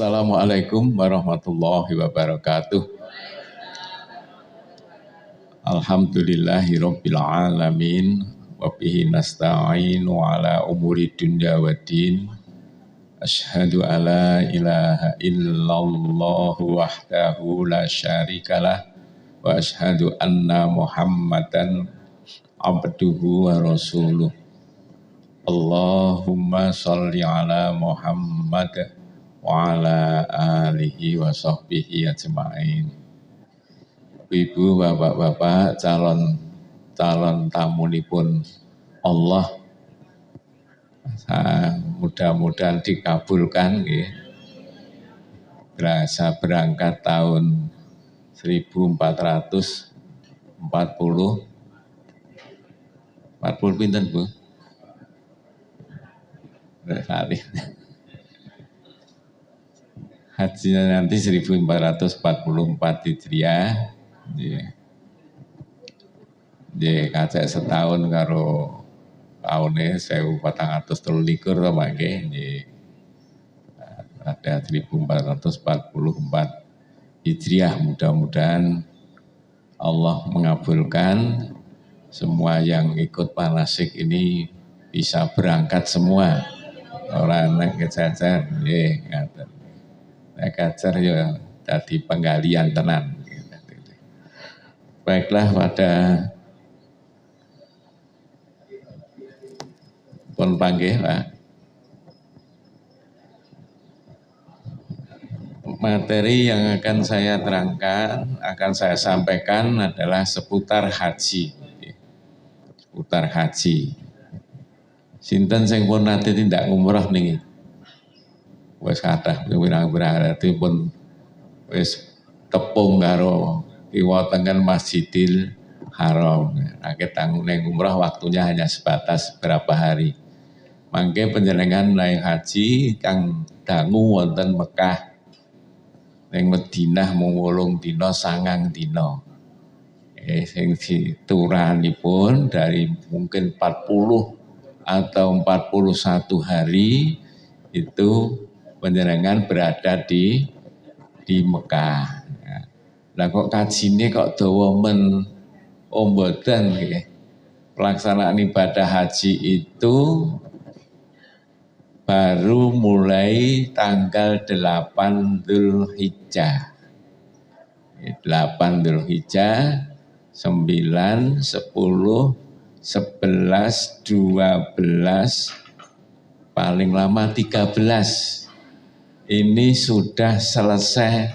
Assalamualaikum warahmatullahi wabarakatuh. Alhamdulillahirabbil alamin wa bihi nasta'inu ala umuri dunya waddin. Asyhadu alla ilaha illallah wahdahu la syarikalah wa asyhadu anna Muhammadan abduhu wa rasuluh. Allahumma sholli ala Muhammad wa ala alihi wa sahbihi ajma'in. Ibu, bapak-bapak, calon tamunipun Allah, mudah-mudahan dikabulkan ya. Berasa berangkat tahun 1440 pinten Bu? Berarti hajinya nanti 1444 Hijriah. Nggih, kacek setahun karo taune 1423 to mangke nggih. Ada 1444 Hijriah, mudah-mudahan Allah mengabulkan semua yang ikut manasik ini bisa berangkat semua. Orang nek kecacar nggih ngaten. Nek kacar ya dadi penggalian tenan. Baiklah, pada pun panggih Pak. Materi yang akan saya terangkan, akan saya sampaikan adalah seputar haji. Seputar haji. Sinten sing pun nate tindak ngumrah niki. Wis kathah berarti pun wis tepung karo kiwa tengen Masjidil Haram. Akeh tanggung ning umrah waktunya hanya sebatas berapa hari. Mangke panjenengan naik haji kang dangu wonten Mekah ning Madinah mung 8 dina 9 dina. Sing dituranipun dari mungkin 40 atau 41 hari itu panjenengan berada di Mekah. Lah kok kajine kok dawa men mboten nggih. Pelaksanaan ibadah haji itu baru mulai tanggal 8 Dzulhijjah. 8 Dzulhijjah, 9, 10, 11, 12, paling lama 13. Ini sudah selesai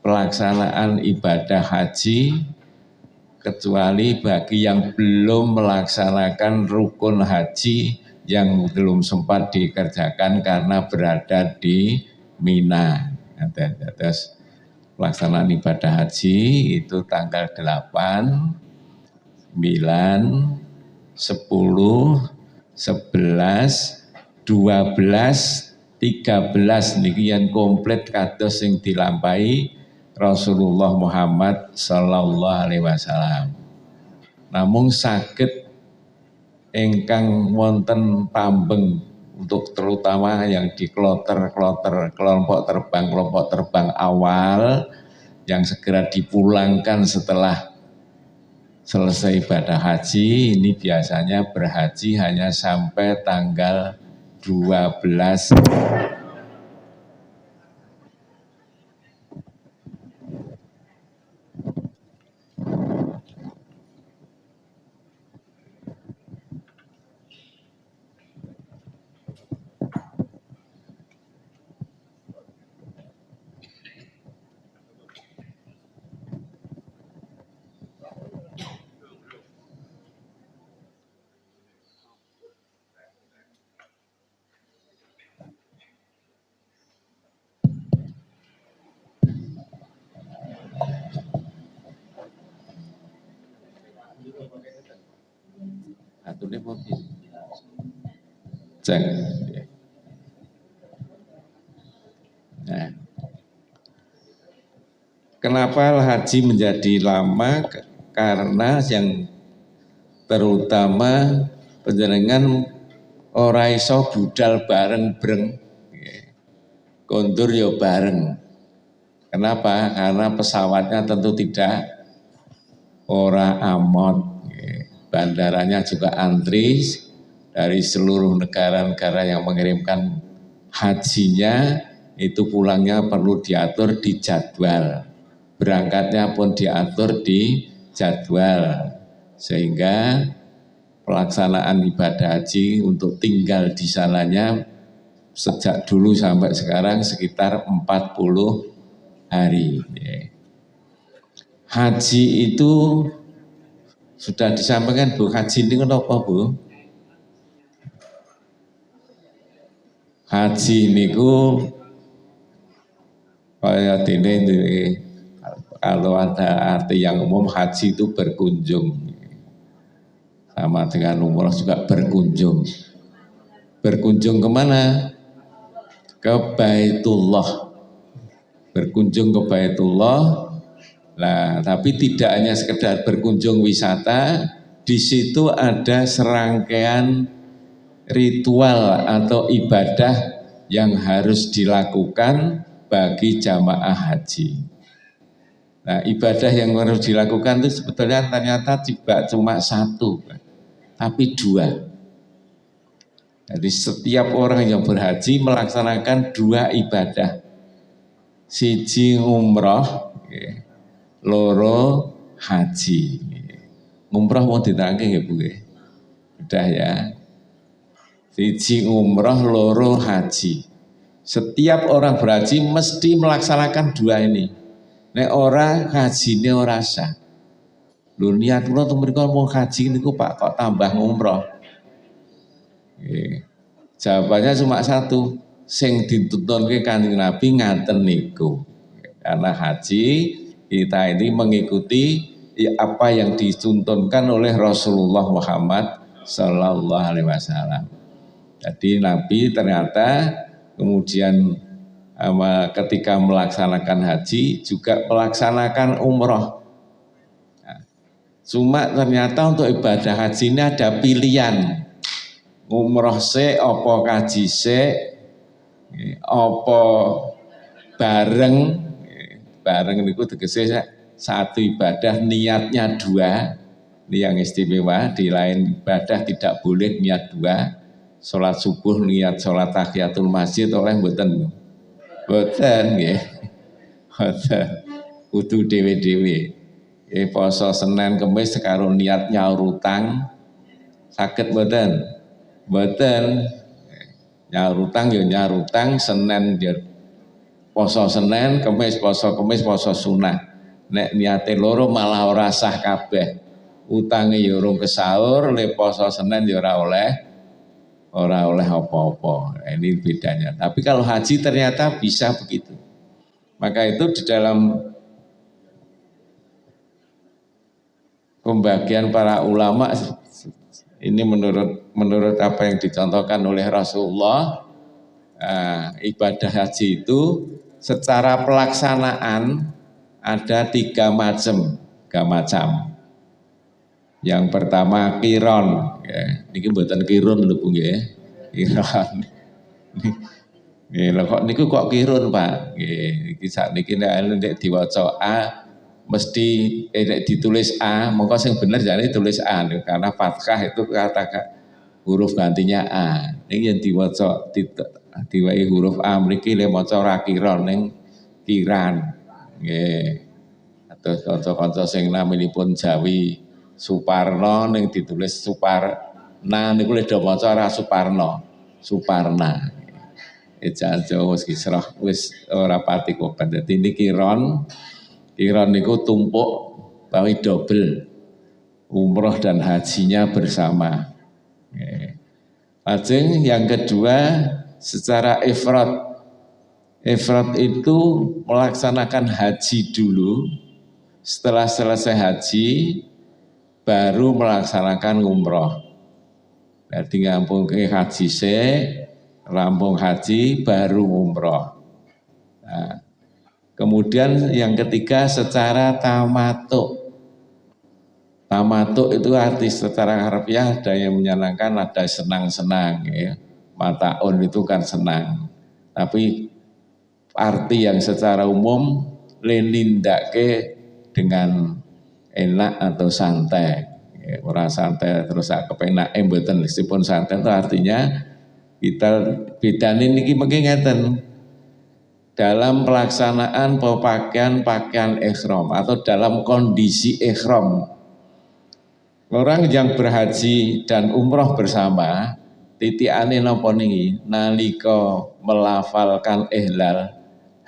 pelaksanaan ibadah haji, kecuali bagi yang belum melaksanakan rukun haji yang belum sempat dikerjakan karena berada di Mina. Terus pelaksanaan ibadah haji itu tanggal 8, 9, 10, 11, 12, 13 niki yang komplit kados sing dilampahi Rasulullah Muhammad sallallahu alaihi wasallam. Namun saged ingkang wonten pambeng untuk terutama yang di kelompok terbang awal yang segera dipulangkan setelah selesai ibadah haji, ini biasanya berhaji hanya sampai tanggal 12. Cek. Nah, kenapa haji menjadi lama? Karena yang terutama panjenengan ora iso budal bareng-bareng. kondur ya bareng. Kenapa? Karena pesawatnya tentu tidak ora amot. Bandaranya juga antri dari seluruh negara-negara yang mengirimkan hajinya, itu pulangnya perlu diatur di jadwal. Berangkatnya pun diatur di jadwal. Sehingga pelaksanaan ibadah haji untuk tinggal di sananya sejak dulu sampai sekarang sekitar 40 hari. Haji itu sudah disampaikan Bu, haji ini kenapa Bu? Haji niku kaya dene kalau ada arti yang umum, haji itu berkunjung. Sama dengan umroh juga berkunjung. Berkunjung kemana? Ke Baitullah. Berkunjung ke Baitullah. Nah, tapi tidak hanya sekedar berkunjung wisata, di situ ada serangkaian ritual atau ibadah yang harus dilakukan bagi jamaah haji. Nah, ibadah yang harus dilakukan itu sebetulnya ternyata tidak cuma satu, tapi dua. Jadi setiap orang yang berhaji melaksanakan dua ibadah. Siji umroh, loro haji. Umroh mau ditangke ya Bu? Udah ya. Siji umroh, loro haji. Setiap orang berhaji mesti melaksanakan dua ini. Nek ora haji ini ora sah. Lho niat kula teng mriku mau haji niku Pak kok tambah umroh. Jawabannya cuma satu, sing dituntunke Kanjeng Nabi ngaten niku. Karena haji kita ini mengikuti apa yang dituntunkan oleh Rasulullah Muhammad Sallallahu Alaihi Wasallam. Jadi Nabi ternyata kemudian ketika melaksanakan haji juga melaksanakan umroh. Nah, cuma ternyata untuk ibadah haji ini ada pilihan. Umroh se, opo kaji se, opo bareng. Bareng itu tegese satu ibadah niatnya dua. Ini yang istimewa, di lain ibadah tidak boleh niat dua. Sholat subuh niat sholat tahiyatul masjid oleh mboten. Mboten nggih. Mboten. Kudu dhewe-dhewe. Poso Senin Kamis karo niat nyaur utang saged mboten? Mboten. Nyaur utang ya nyaur utang, Senin ya poso Senin, Kamis poso sunah. Nek niate loro malah ora sah kabeh. Utange ya urung kesaur, le poso Senin ya ora oleh apa-apa. Nah, ini bedanya. Tapi kalau haji ternyata bisa begitu. Maka itu di dalam pembagian para ulama ini menurut apa yang dicontohkan oleh Rasulullah, ibadah haji itu secara pelaksanaan ada tiga macam. Yang pertama kiron, ya. Niki mboten kirun lho Bu nggih. Kiron. Nggih, kok niku kok kirun Pak? Nggih, iki sakniki nek diwaca A mesti nek ditulis A, mongko sing bener jane tulis A karena fathah itu kata huruf gantinya A. Ning yen diwaca diwai huruf A mriki le maca ora kiron ning kiran. Nggih. Terus kanca-kanca sing naminipun Jawi Suparno ning ditulis Suparna niku le do maca ora Suparno, Suparna. Ejaan Jawa wis ora pati kok. Dadi niki kiron niku tumpuk bawi double umroh dan hajinya bersama. Lajeng yang kedua secara ifrad. Ifrad itu melaksanakan haji dulu, setelah selesai haji baru melaksanakan umroh. Jadi ngampung ke haji rampung haji baru umroh. Nah, kemudian yang ketiga secara tamatuk. Tamatuk itu arti secara harfiah ada yang menyenangkan, ada senang-senang. Ya. Mataun itu kan senang. Tapi arti yang secara umum lenindake dengan enak atau santai. Orang santai terus kepenak mboten meskipun santai itu artinya kita bedane niki mengki ngeten. Dalam pelaksanaan pakaian ihram atau dalam kondisi ihram, orang yang berhaji dan umroh bersama titikane napa niki nalika melafalkan ihlal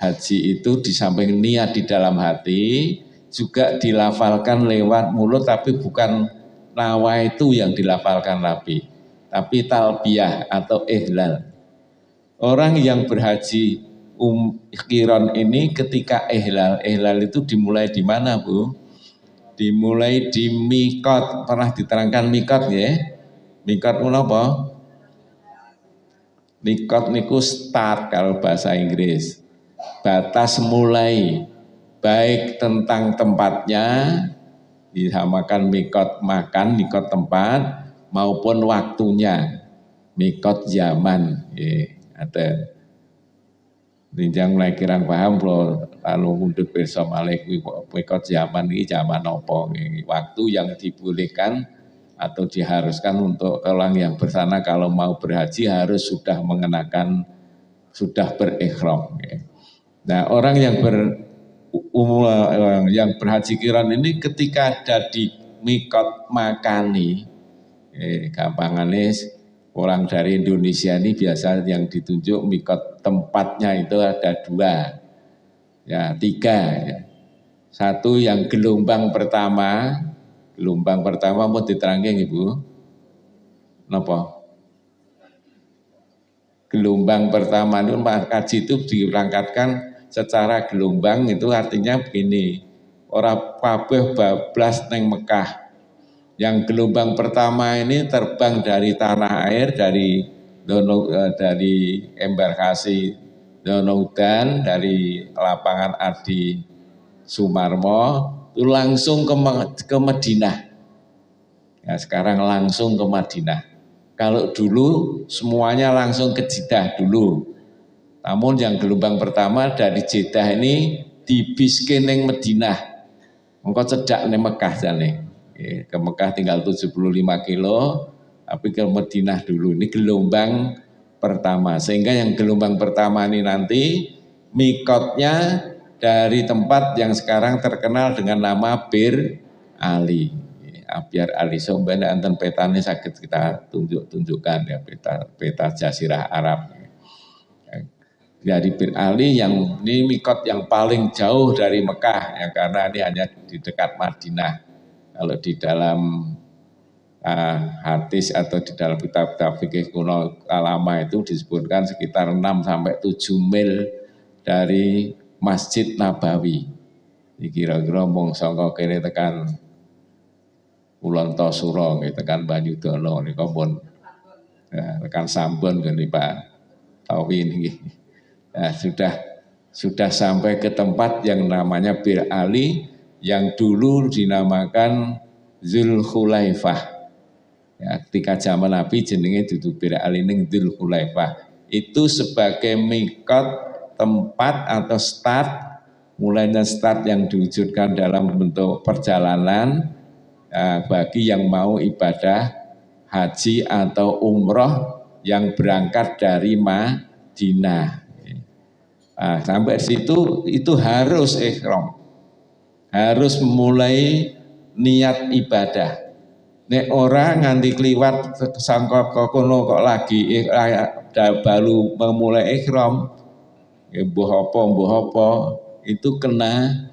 haji itu di samping niat di dalam hati juga dilafalkan lewat mulut, tapi bukan nawa itu yang dilafalkan tapi talbiyah atau ihlal. Orang yang berhaji qiron ini ketika ihlal itu dimulai di mana, Bu? Dimulai di mikot. Pernah diterangkan mikot ya? Mikot menapa? Mikot niku start kalau bahasa Inggris. Batas mulai, baik tentang tempatnya disamakan mikot makan, mikot tempat, maupun waktunya, mikot zaman. Ada Rinjang mulai kirang paham loh, lalu mundur besok malih mikot zaman ini zaman apa, waktu yang dibolehkan atau diharuskan untuk orang yang bersana kalau mau berhaji harus sudah mengenakan, sudah berikhram. Nah, orang yang berhaji qiran ini ketika ada di mikot makani, gampangannya orang dari Indonesia ini biasa yang ditunjuk mikot tempatnya itu ada 2, ya 3. Ya. Satu yang gelombang pertama mau diterangkan Ibu, napa? Gelombang pertama itu haji itu diberangkatkan secara gelombang, itu artinya begini, orang kabeh bablas neng Mekah. Yang gelombang pertama ini terbang dari tanah air, dari embarkasi Donoudan, dari lapangan Adi Sumarmo, itu langsung ke Madinah. Ya, sekarang langsung ke Madinah. Kalau dulu semuanya langsung ke Jeddah dulu. Namun yang gelombang pertama dari Jeddah ini dibiskin neng Madinah. Engko cedak neng Mekah jane. Ke Mekah tinggal 75 kilo, tapi ke Madinah dulu. Ini gelombang pertama. Sehingga yang gelombang pertama ini nanti mikotnya dari tempat yang sekarang terkenal dengan nama Bir Ali. Abyar Ali Somben anten petane sakit kita tunjukkan ya, peta Jazirah Arab. Dari Bir Ali yang ini mikot yang paling jauh dari Mekah ya, karena ini hanya di dekat Madinah. Kalau di dalam hadis atau di dalam kitab-kitab fikih kuno lama itu disebutkan sekitar 6 sampai 7 mil dari Masjid Nabawi. Kira-kira mung saka kene tekan Kulon Tosuro, tekan Banyudono niku pun tekan Sambon gini Pak Tawi ini. Nah, sudah sampai ke tempat yang namanya Bir Ali, yang dulu dinamakan Zulhulaifah. Ya, ketika zaman Nabi jenenge dudu Bir Ali ning Zulhulaifah. Itu sebagai mikot tempat atau start, mulainya start yang diwujudkan dalam bentuk perjalanan bagi yang mau ibadah haji atau umroh yang berangkat dari Madinah. Nah, sampai situ itu harus ihram. Harus mulai niat ibadah. Nek orang nganti kliwat sangka kono kok lagi baru memulai ihram, mbuh apa itu kena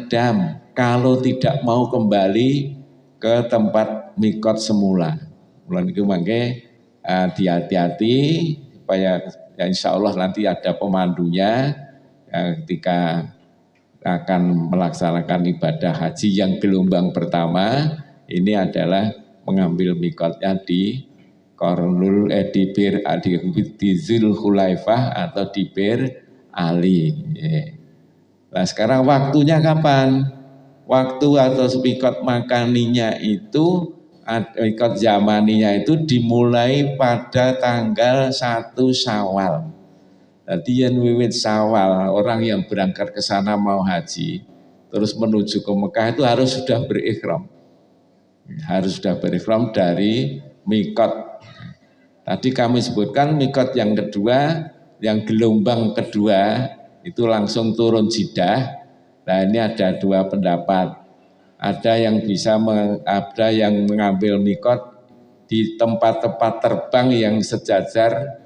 dam kalau tidak mau kembali ke tempat mikot semula. Mulai itu mangke hati-hati supaya ya insya Allah nanti ada pemandunya ketika akan melaksanakan ibadah haji yang gelombang pertama ini adalah mengambil mikotnya di di Zulhulaifah atau di Bir Ali. Nah sekarang waktunya kapan? Waktu atau mikot makaninya itu, mikot zamaninya itu dimulai pada tanggal 1 Syawal. Jadi yang wiwit Syawal orang yang berangkat ke sana mau haji terus menuju ke Mekah itu harus sudah berihram. Harus sudah berihram dari mikot. Tadi kami sebutkan mikot yang kedua, yang gelombang kedua itu langsung turun Jeddah. Nah ini ada dua pendapat. Ada yang ada yang mengambil mikot di tempat-tempat terbang yang sejajar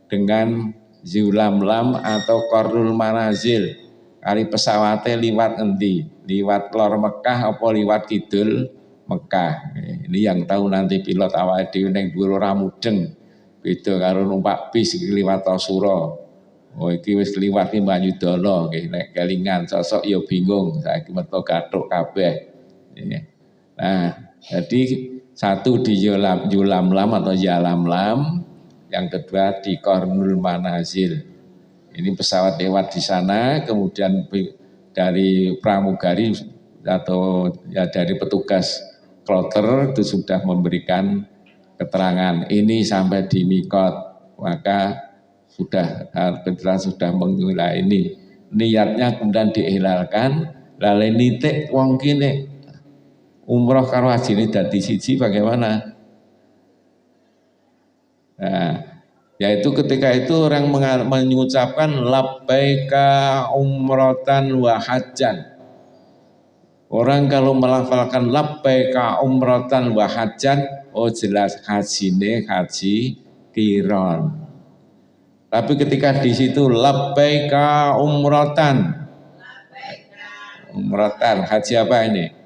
dengan Zulamlam atau Qarnul Manazil. Kali pesawatnya liwat endi? Liwat lor Mekah apa liwat kidul Mekah? Ini yang tahu nanti pilot awake dhewe ning dhuwur ora mudeng. Beda karo numpak bis liwat Suro. Oh iki wis liwat ki Banyudana nggih nek kelingan sosok ya bingung saiki metu gathuk kabeh. Nah, jadi satu di Yulamlam atau Yalamlam, yang kedua di Qarnul Manazil. Ini pesawat lewat di sana, kemudian dari pramugari atau ya dari petugas kloter itu sudah memberikan keterangan ini sampai di mikot, maka kita sudah mengira ini niatnya kemudian diihlalkan, lalu nitik wong kene umroh karo haji ini dadi siji bagaimana? Nah, yaitu ketika itu orang mengucapkan labbaika umrotan wa hajjan. Orang kalau melafalkan labbaika umrotan wa hajjan, oh jelas hajine haji qiron. Tapi ketika di situ labbaika umrotan, haji apa ini?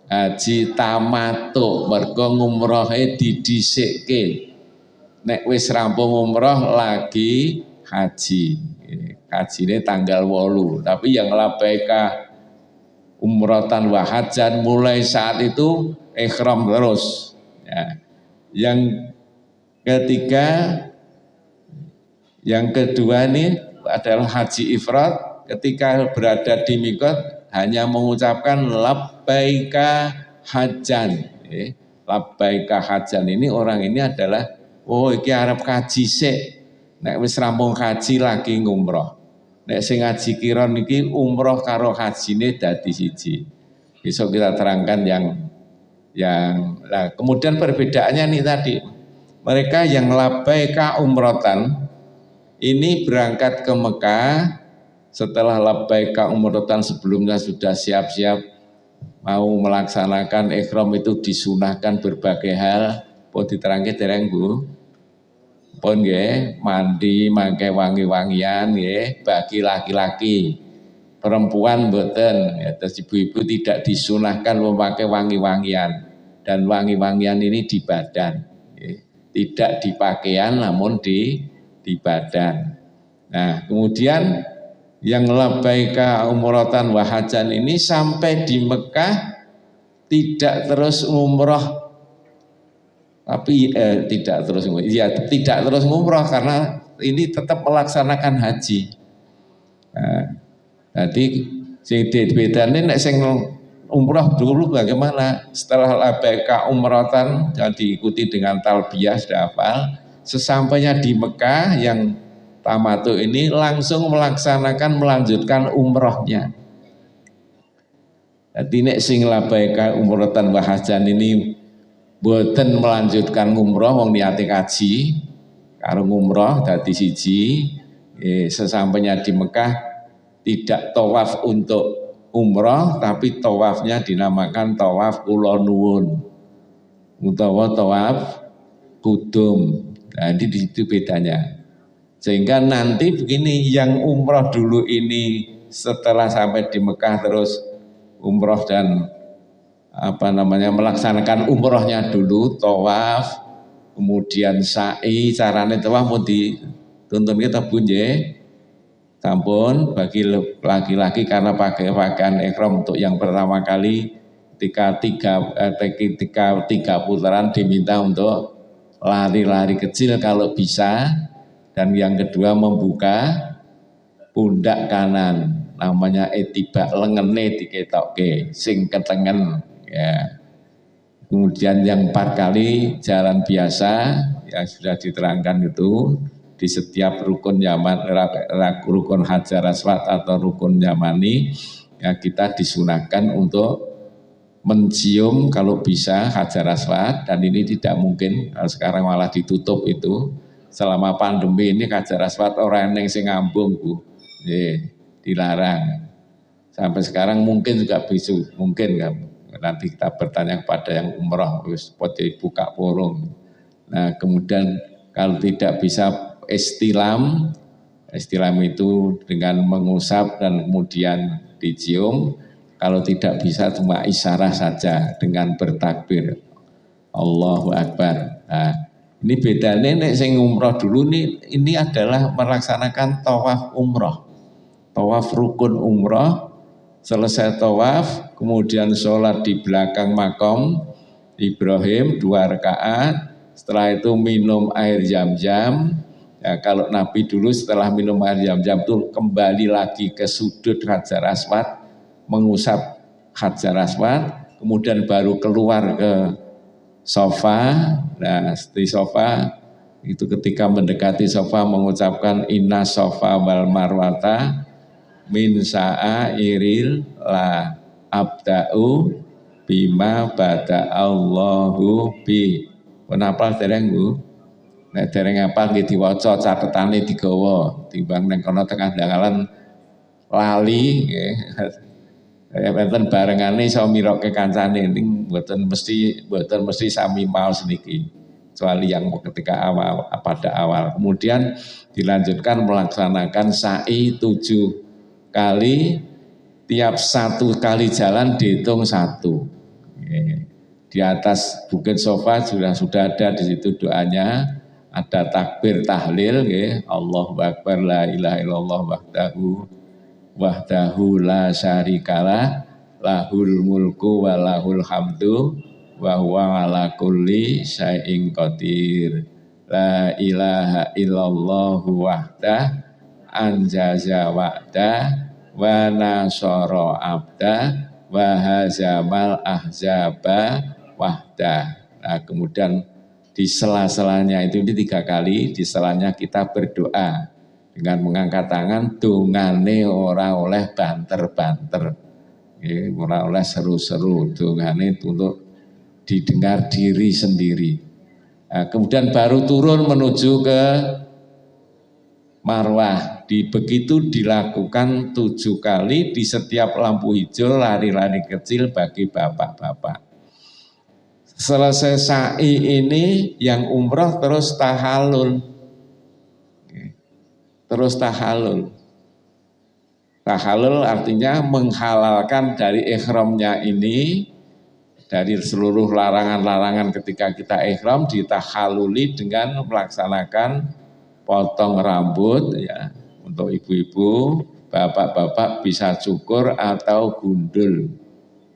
Haji tamatuk, mergo ngumrohe didhisikke. Nek wis rampung umroh lagi haji. Hajine tanggal 8. Tapi yang labbaika umrotan wa hajjan mulai saat itu ihram terus. Ya. Yang ketiga, yang kedua ini adalah haji ifrad. Ketika berada di mikot hanya mengucapkan labbaika hajjan. Labbaika hajjan ini orang ini adalah oh iki arep kaji sik. Nek wis rampung kaji lagi ngumroh. Nek sing ngaji kiron iki umroh karo hajine dadi siji. Besok kita terangkan nah, kemudian perbedaannya nih tadi. Mereka yang labbaika umrotan ini berangkat ke Mekah setelah labbaika umrotan sebelumnya sudah siap-siap mau melaksanakan ihram itu disunahkan berbagai hal. Pun diterangke dereng Bu. Pun nggih, mandi mangke wangi-wangian nggih bagi laki-laki. Perempuan mboten, ya, terus ibu-ibu tidak disunahkan memakai wangi-wangian dan wangi-wangian ini di badan. Tidak di pakaian namun di badan. Nah, kemudian yang labbaika umratan wa hajjan ini sampai di Mekah tidak terus umroh, tapi tidak terus umroh karena ini tetap melaksanakan haji. Nah, jadi sing bedane nek sing umroh dulu bagaimana? Setelah labbaika umratan yang diikuti dengan talbiyah sudah hafal, sesampainya di Mekah yang tamatu ini langsung melanjutkan umrohnya. Jadi nek sing labbaika umratan wa hajjan ini boten melanjutkan umroh wong niate kaji karo umroh dadi siji, sesampainya di Mekah tidak tawaf untuk umroh tapi tawafnya dinamakan tawaf kula nuwun utawa tawaf kudum. Nah, di situ bedanya. Sehingga nanti begini, yang umroh dulu ini setelah sampai di Mekah terus umroh dan melaksanakan umrohnya dulu, tawaf, kemudian sa'i, carane tawaf mau dituntun kita bunyi. Sampun bagi laki-laki karena pakai pakaian ihram untuk yang pertama kali ketika tiga putaran diminta untuk lari-lari kecil kalau bisa. Dan yang kedua membuka pundak kanan, namanya etibak lengene diketokke sing ketengen ya. Kemudian yang 4 kali jalan biasa yang sudah diterangkan itu. di setiap rukun rukun Hajar Aswad atau rukun Yamani ya kita disunahkan untuk mencium kalau bisa Hajar Aswad, dan ini tidak mungkin kalau sekarang malah ditutup itu. Selama pandemi ini Hajar Aswad orang yang sing ngambung Bu, dilarang. Sampai sekarang mungkin juga bisu, mungkin kan. Nanti kita bertanya kepada yang umroh, wis buka porong. Nah kemudian kalau tidak bisa istilam itu dengan mengusap dan kemudian dicium. Kalau tidak bisa cuma isyarah saja dengan bertakbir Allahu Akbar. Nah, ini bedanya nek sing umroh dulu nih, ini adalah melaksanakan tawaf umroh, tawaf rukun umroh. Selesai tawaf, kemudian sholat di belakang makam Ibrahim 2 rakaat. Setelah itu minum air Zam-Zam. Ya, kalau Nabi dulu setelah minum air Zam-Zam itu kembali lagi ke sudut Hajar Aswad, mengusap Hajar Aswad, kemudian baru keluar ke sofa. Nah, di sofa itu ketika mendekati sofa mengucapkan inna sofa wal marwata min sa'airil la abda'u bima bada Allahu bi. Kenapa dereng Bu? Nek dereng apa nggih diwaca catetane digawa timbang ning kono tengah dalan lali nggih. Ya mboten barengane iso miroke kancane ning mboten mesti sami maos niki. Kecuali yang ketika awal pada awal. Kemudian dilanjutkan melaksanakan sa'i 7 kali, tiap 1 kali jalan dihitung 1. Di atas bukit sofa sudah ada di situ doanya, ada takbir tahlil, Allahu Akbar la ilaha illallah wahdahu la syarikalah lahul mulku wa lahul hamdu wa huwa ala kulli syai'in qadir la ilaha illallah wahdah anjaza wa'dah wa nasara abdah wa hazamal ahzaba wahdah. Nah kemudian di sela-selanya itu 3 kali, di selanya kita berdoa dengan mengangkat tangan, dungane ora oleh banter-banter, ora oleh seru-seru, dungane untuk didengar diri sendiri. Nah, kemudian baru turun menuju ke Marwah. Begitu dilakukan 7 kali di setiap lampu hijau, lari-lari kecil bagi bapak-bapak. Selesai sa'i ini yang umroh terus tahalul. Terus tahalul. Tahalul artinya menghalalkan dari ihramnya ini, dari seluruh larangan-larangan ketika kita ihram ditahaluli dengan melaksanakan potong rambut ya. Untuk ibu-ibu, bapak-bapak bisa cukur atau gundul.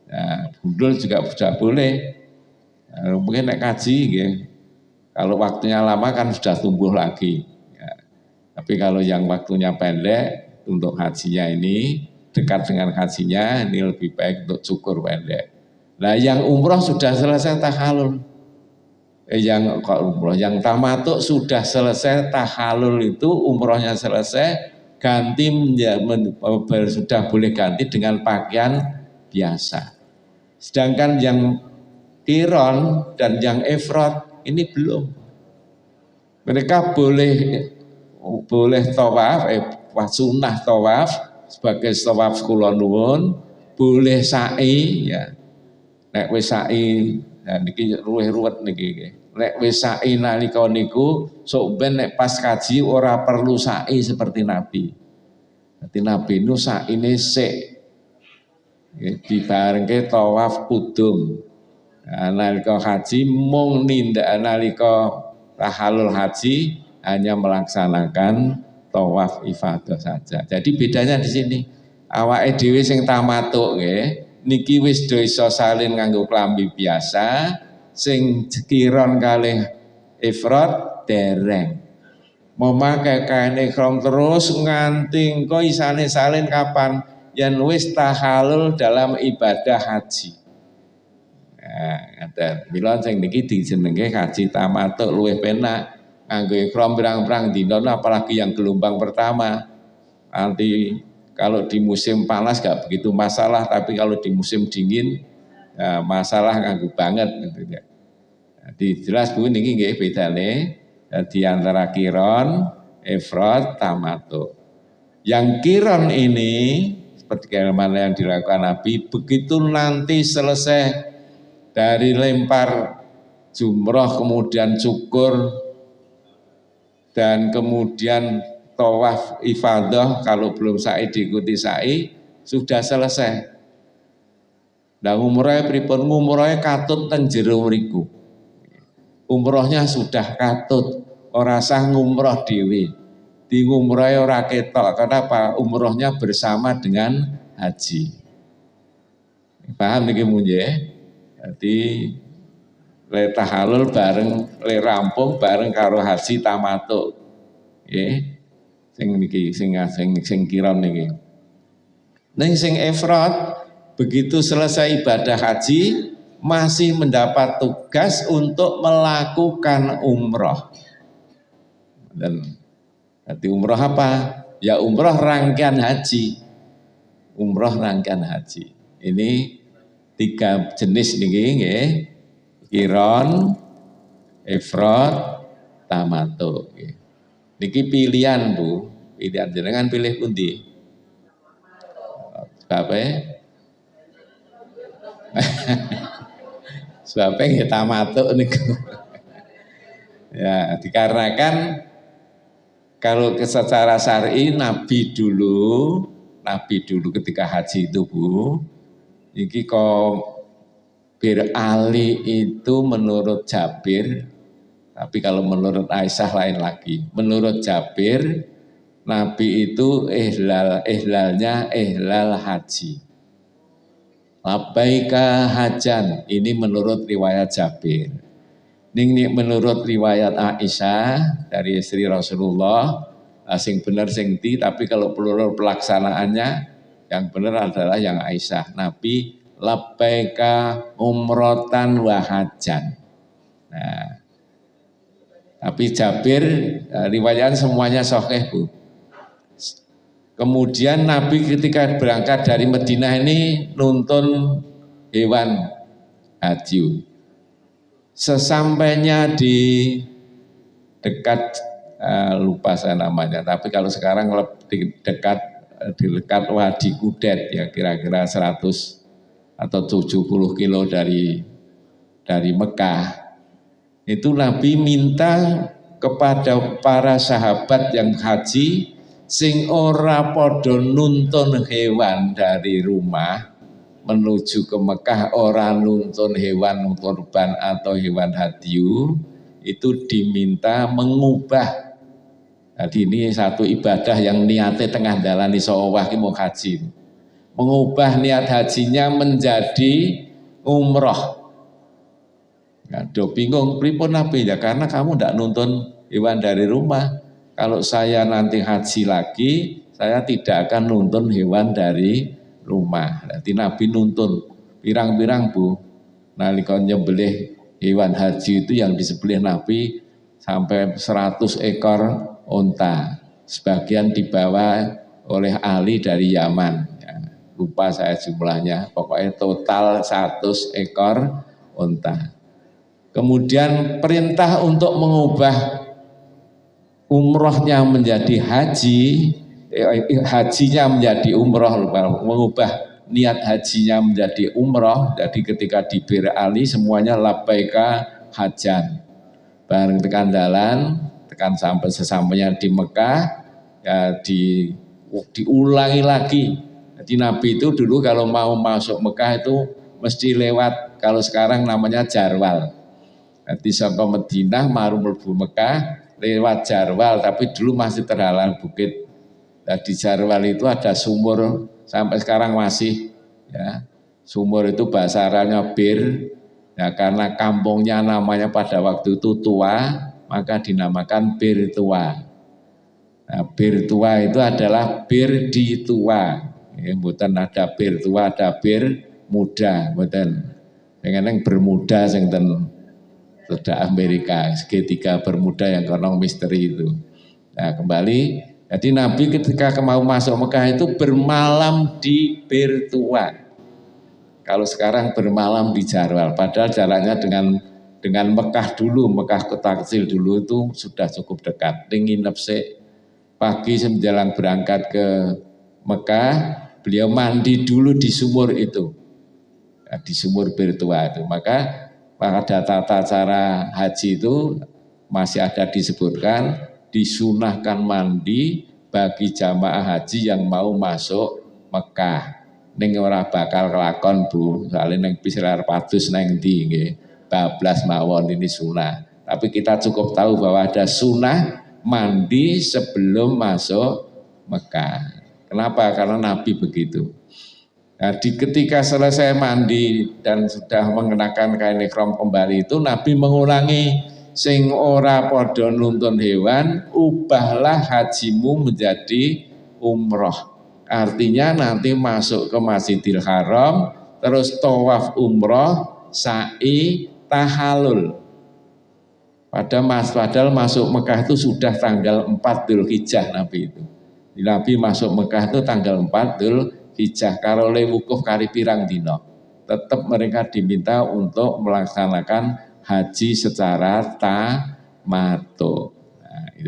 Nah, gundul juga sudah boleh. Nah, mungkin naik kaji, ya. Kalau waktunya lama kan sudah tumbuh lagi. Ya. Tapi kalau yang waktunya pendek, untuk hajinya ini, dekat dengan hajinya, ini lebih baik untuk cukur pendek. Nah yang umroh sudah selesai tahalul. Yang tamatuk sudah selesai tahalul itu, umrohnya selesai, ganti sudah boleh ganti dengan pakaian biasa. Sedangkan yang qiron dan yang ifrad ini belum. Mereka boleh tawaf, sunnah tawaf sebagai tawaf kula nuwun, boleh sa'i ya. Nek wis sa'i, nah niki luwih ruwet niki. Nek wis sa'i nalika niku sok ben nek pas kaji ora perlu sa'i seperti Nabi. Dadi Nabi nu sa'ine sik dibarengke tawaf kudum. Nah, nalika haji mung nindak nalika tahalul haji hanya melaksanakan tawaf ifadah saja. Jadi bedanya di sini. Awake dhewe sing tamatuk nggih niki wis do iso salin nganggo klambi biasa, sing qiron kalih ifrad dereng. Memakai kain ihram terus nganti engko isane salin kapan? Yen wis tahalul dalam ibadah haji. Nah, ngaten. Mila sing niki dijenenge haji tamatuk luwih penak. nganggo ihram pirang-pirang dina, apalagi yang gelombang pertama. Nanti kalau di musim panas gak begitu masalah, tapi kalau di musim dingin ya masalah nganggo banget gitu ya. Jadi jelas Bu niki nggih bedane di antara kiron, ifrad, tamattu. Yang kiron ini seperti mana yang dilakukan Nabi, begitu nanti selesai dari lempar jumroh kemudian cukur dan kemudian tawaf ifadah, kalau belum sa'i diikuti sa'i sudah selesai. Nah umrohnya pripun, umrohnya katut teng jero mriku. Umrohnya sudah katut, ora sah ngumroh dhewe. Di umrohnya ora ketok, kenapa? Umrohnya bersama dengan haji. Paham niki munje? Jadi le tahalul bareng, le rampung bareng karo haji tamattu. Nggih. Sing niki sing kiron niki. Ning sing ifrad begitu selesai ibadah haji masih mendapat tugas untuk melakukan umroh. Dan arti umroh apa? Ya umroh rangkaian haji. Umroh rangkaian haji. Ini 3 jenis niki nggih. Kiron, ifrad, tamattu. Niki pilihan Bu, pilihan jenengan pilih pundi? Sebabnya sebabnya nggih tamattu niku. Ya, dikarenakan kalau secara syar'i Nabi dulu ketika haji itu Bu, iki kok Bir Ali itu menurut Jabir, tapi kalau menurut Aisyah lain lagi. Menurut Jabir, Nabi itu ihlalnya ihlal haji. Labbaika hajan, ini menurut riwayat Jabir. Ini menurut riwayat Aisyah dari istri Rasulullah, sing bener sing di, tapi kalau pelaksanaannya yang benar adalah yang Aisyah. Nabi labbaika umrotan wa hajan. Nah, tapi Jabir riwayat semuanya sahih Bu. Kemudian Nabi ketika berangkat dari Madinah ini nuntun hewan haji. Sesampainya di dekat lupa saya namanya, tapi kalau sekarang di dekat Wadi Kudet ya kira-kira 100 atau 70 kilo dari Mekah, itu Nabi minta kepada para sahabat yang haji sing ora podo nuntun hewan dari rumah menuju ke Mekah, ora nuntun hewan kurban atau hewan hadiu, itu diminta mengubah. Jadi ini satu ibadah yang niatnya tengah dalan iso owah ki mau haji. Mengubah niat hajinya menjadi umroh. Aduh bingung, pripun Nabi ya, karena kamu tidak nuntun hewan dari rumah. Kalau saya nanti haji lagi, saya tidak akan nuntun hewan dari rumah. Jadi Nabi nuntun pirang-pirang Bu. Nalika nyembelih hewan haji itu yang disembelih Nabi sampai 100 ekor unta. Sebagian dibawa oleh Ali dari Yaman. Ya, lupa saya jumlahnya, pokoknya total 100 ekor unta. Kemudian perintah untuk mengubah umrohnya menjadi haji, hajinya menjadi umroh, mengubah niat hajinya menjadi umroh. Jadi ketika di Bir Ali semuanya labbaika hajan. Bareng tekan dalan, tekan sampai sesampainya di Mekah, ya diulangi lagi. Jadi Nabi itu dulu kalau mau masuk Mekah itu mesti lewat, kalau sekarang namanya Jarwal. Di Sangka Madinah maru mlebu Mekah lewat Jarwal, tapi dulu masih terhalang bukit. Nah, di Jarwal itu ada sumur sampai sekarang masih ya. Sumur itu bahasa Arabnya bir. Ya, karena kampungnya namanya pada waktu itu tua, maka dinamakan bir tua. Nah, bir tua itu adalah bir di tua. Ya, mboten ada bir tua, ada bir muda, mboten. Pengen yang bermuda sing ten sudah Amerika, segitiga Bermuda yang konon misteri itu. Nah kembali, jadi Nabi ketika mau masuk Mekah itu bermalam di Bertua. Kalau sekarang bermalam di Jarwal, padahal jaraknya dengan Mekah dulu, Mekah kota kecil dulu itu sudah cukup dekat. Nginep pagi menjelang berangkat ke Mekah, beliau mandi dulu di sumur itu, di sumur Bertua itu. Maka pada tata cara haji itu masih ada disebutkan disunahkan mandi bagi jamaah haji yang mau masuk Mekah. Ning ora bakal kelakon Bu, soalnya neng Pisrar Padus neng ndi nggih. Bablas mawon ini sunah. Tapi kita cukup tahu bahwa ada sunah mandi sebelum masuk Mekah. Kenapa? Karena Nabi begitu. Nah, ketika selesai mandi dan sudah mengenakan kain ihram kembali itu Nabi mengulangi sing ora padha nuntun hewan, ubahlah hajimu menjadi umroh. Artinya nanti masuk ke Masjidil Haram, terus tawaf umroh, sa'i, tahalul. Padahal masuk Mekah itu sudah tanggal 4 Dzulhijjah Nabi itu. Nabi masuk Mekah itu tanggal 4 Dzulhijjah. Kalau wukuf kali pirang dino, tetap mereka diminta untuk melaksanakan haji secara tamattu.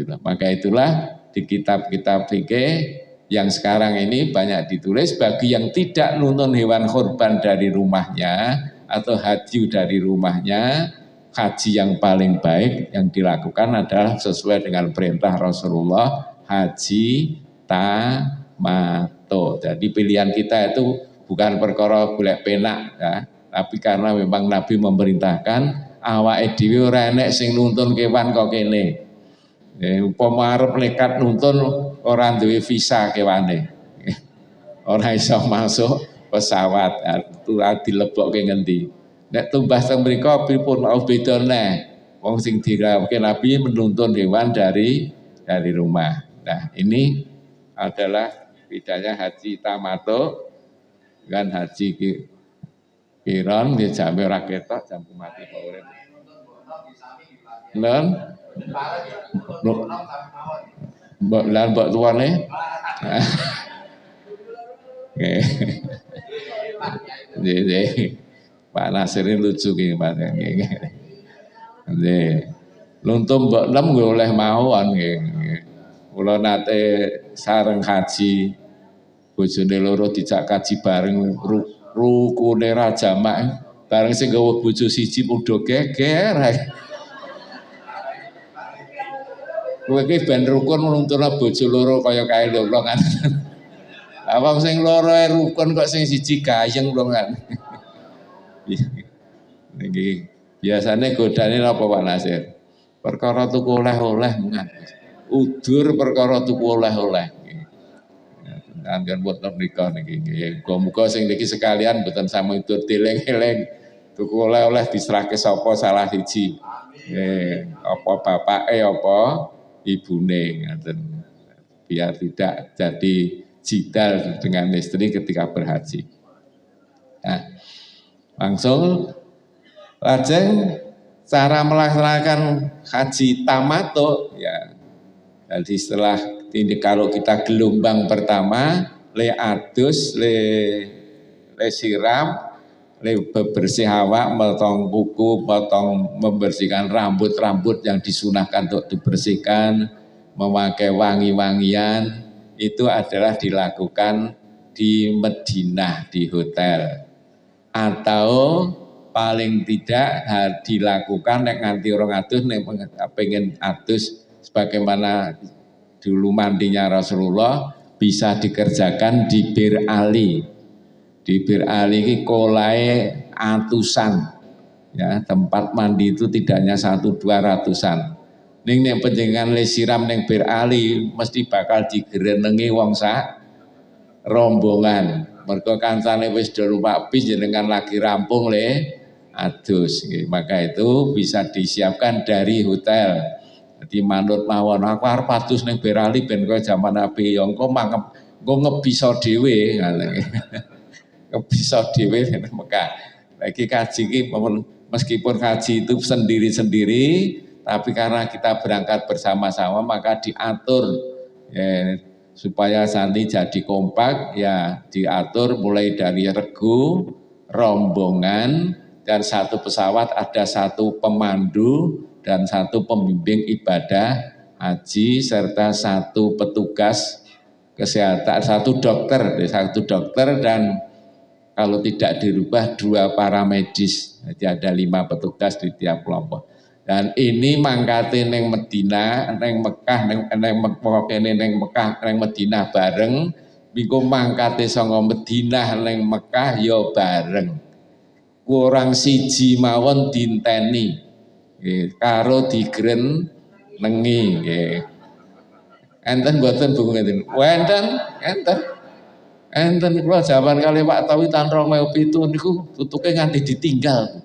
Nah, maka itulah di kitab-kitab fikih yang sekarang ini banyak ditulis bagi yang tidak nuntun hewan kurban dari rumahnya atau haji dari rumahnya, haji yang paling baik yang dilakukan adalah sesuai dengan perintah Rasulullah, haji tamattu. Jadi pilihan kita itu bukan perkara golek penak ya, tapi karena memang Nabi memerintahkan awake dhewe ora enek sing nuntun kewan kok kene. Umpama arep nekat nuntun ora duwe visa kewane. Ora iso masuk pesawat, aturan dilebokke ngendi. Nek tumbas teng mriku pripun beda neh. Wong sing dirawuhke Nabi menuntun hewan dari rumah. Nah, ini adalah bedanya haji tamattu kan haji kiron nggih jame ora ketok jam mati kok urip. Lan mbok tuane. Nggih. Pak Nasir ini lucu ki Pak. Nggih. Luntum mbok nem nggih oleh mawon nggih. Kula nate sareng haji bojone loro dijak kaji bareng rukune ra jamak bareng sing gawa bojo siji padha geger ae. Kowe iki ben rukun nuntuna bojo loro kaya kae lho kan. Lah wong sing loro rukun kok sing siji gayeng lho kan. Niki biasane godane napa Pak Nasir? Perkara tuku oleh-oleh kan. Udur perkara tuku oleh-oleh. Anggen boten nika niki nggih. Muga-muga sing niki sekalian mboten sami udur dieling-eling. Tuku oleh-oleh diserahke sapa salah siji. Nggih, apa bapake apa ibune ngaten. Biar tidak jadi jidal dengan istri ketika berhaji. Nah, langsung lajeng cara melaksanakan haji tamattu ya. Jadi setelah ini kalau kita gelombang pertama le adus le siram le bebersih awak, motong kuku, potong membersihkan rambut-rambut yang disunahkan untuk dibersihkan, memakai wangi-wangian itu adalah dilakukan di Madinah di hotel atau paling tidak dilakukan nek nganti orang adus nek pengen adus sebagaimana dulu mandinya Rasulullah bisa dikerjakan di Bir Ali. Di Bir Ali ini kolai atusan ya, tempat mandi itu tidak hanya 1-2 ratusan. Ning nek panjenengan le siram ning Bir Ali mesti bakal digerenengi wong sak rombongan. Mergo kancane wis do numpak bis jenengan lagi rampung le adus. Maka itu bisa disiapkan dari hotel. Jadi manut mawon aku arep adus ning Bir Ali ben koyo jaman Nabi ya engko ngebiso dhewe ngene. Ngebiso dhewe ning Mekah. Lagi kaji iki Meskipun haji itu sendiri-sendiri, tapi karena kita berangkat bersama-sama maka diatur ya, supaya nanti jadi kompak ya, diatur mulai dari regu, rombongan, dan satu pesawat ada satu pemandu dan satu pembimbing ibadah haji serta satu petugas kesehatan, satu dokter dan kalau tidak dirubah 2 paramedis. Jadi ada 5 petugas di tiap kelompok. Dan ini mangkate neng Medina, neng Mekah, neng Mekah, neng Medina bareng. Minggu mangkate songo Medina neng Mekah yo bareng. Kurang siji mawon dinteni, karo digren nengi. Enten buatan bunga itu, enten kula jaman kali Pak Tawi tahun 2007 niku tutuke nganti ditinggal.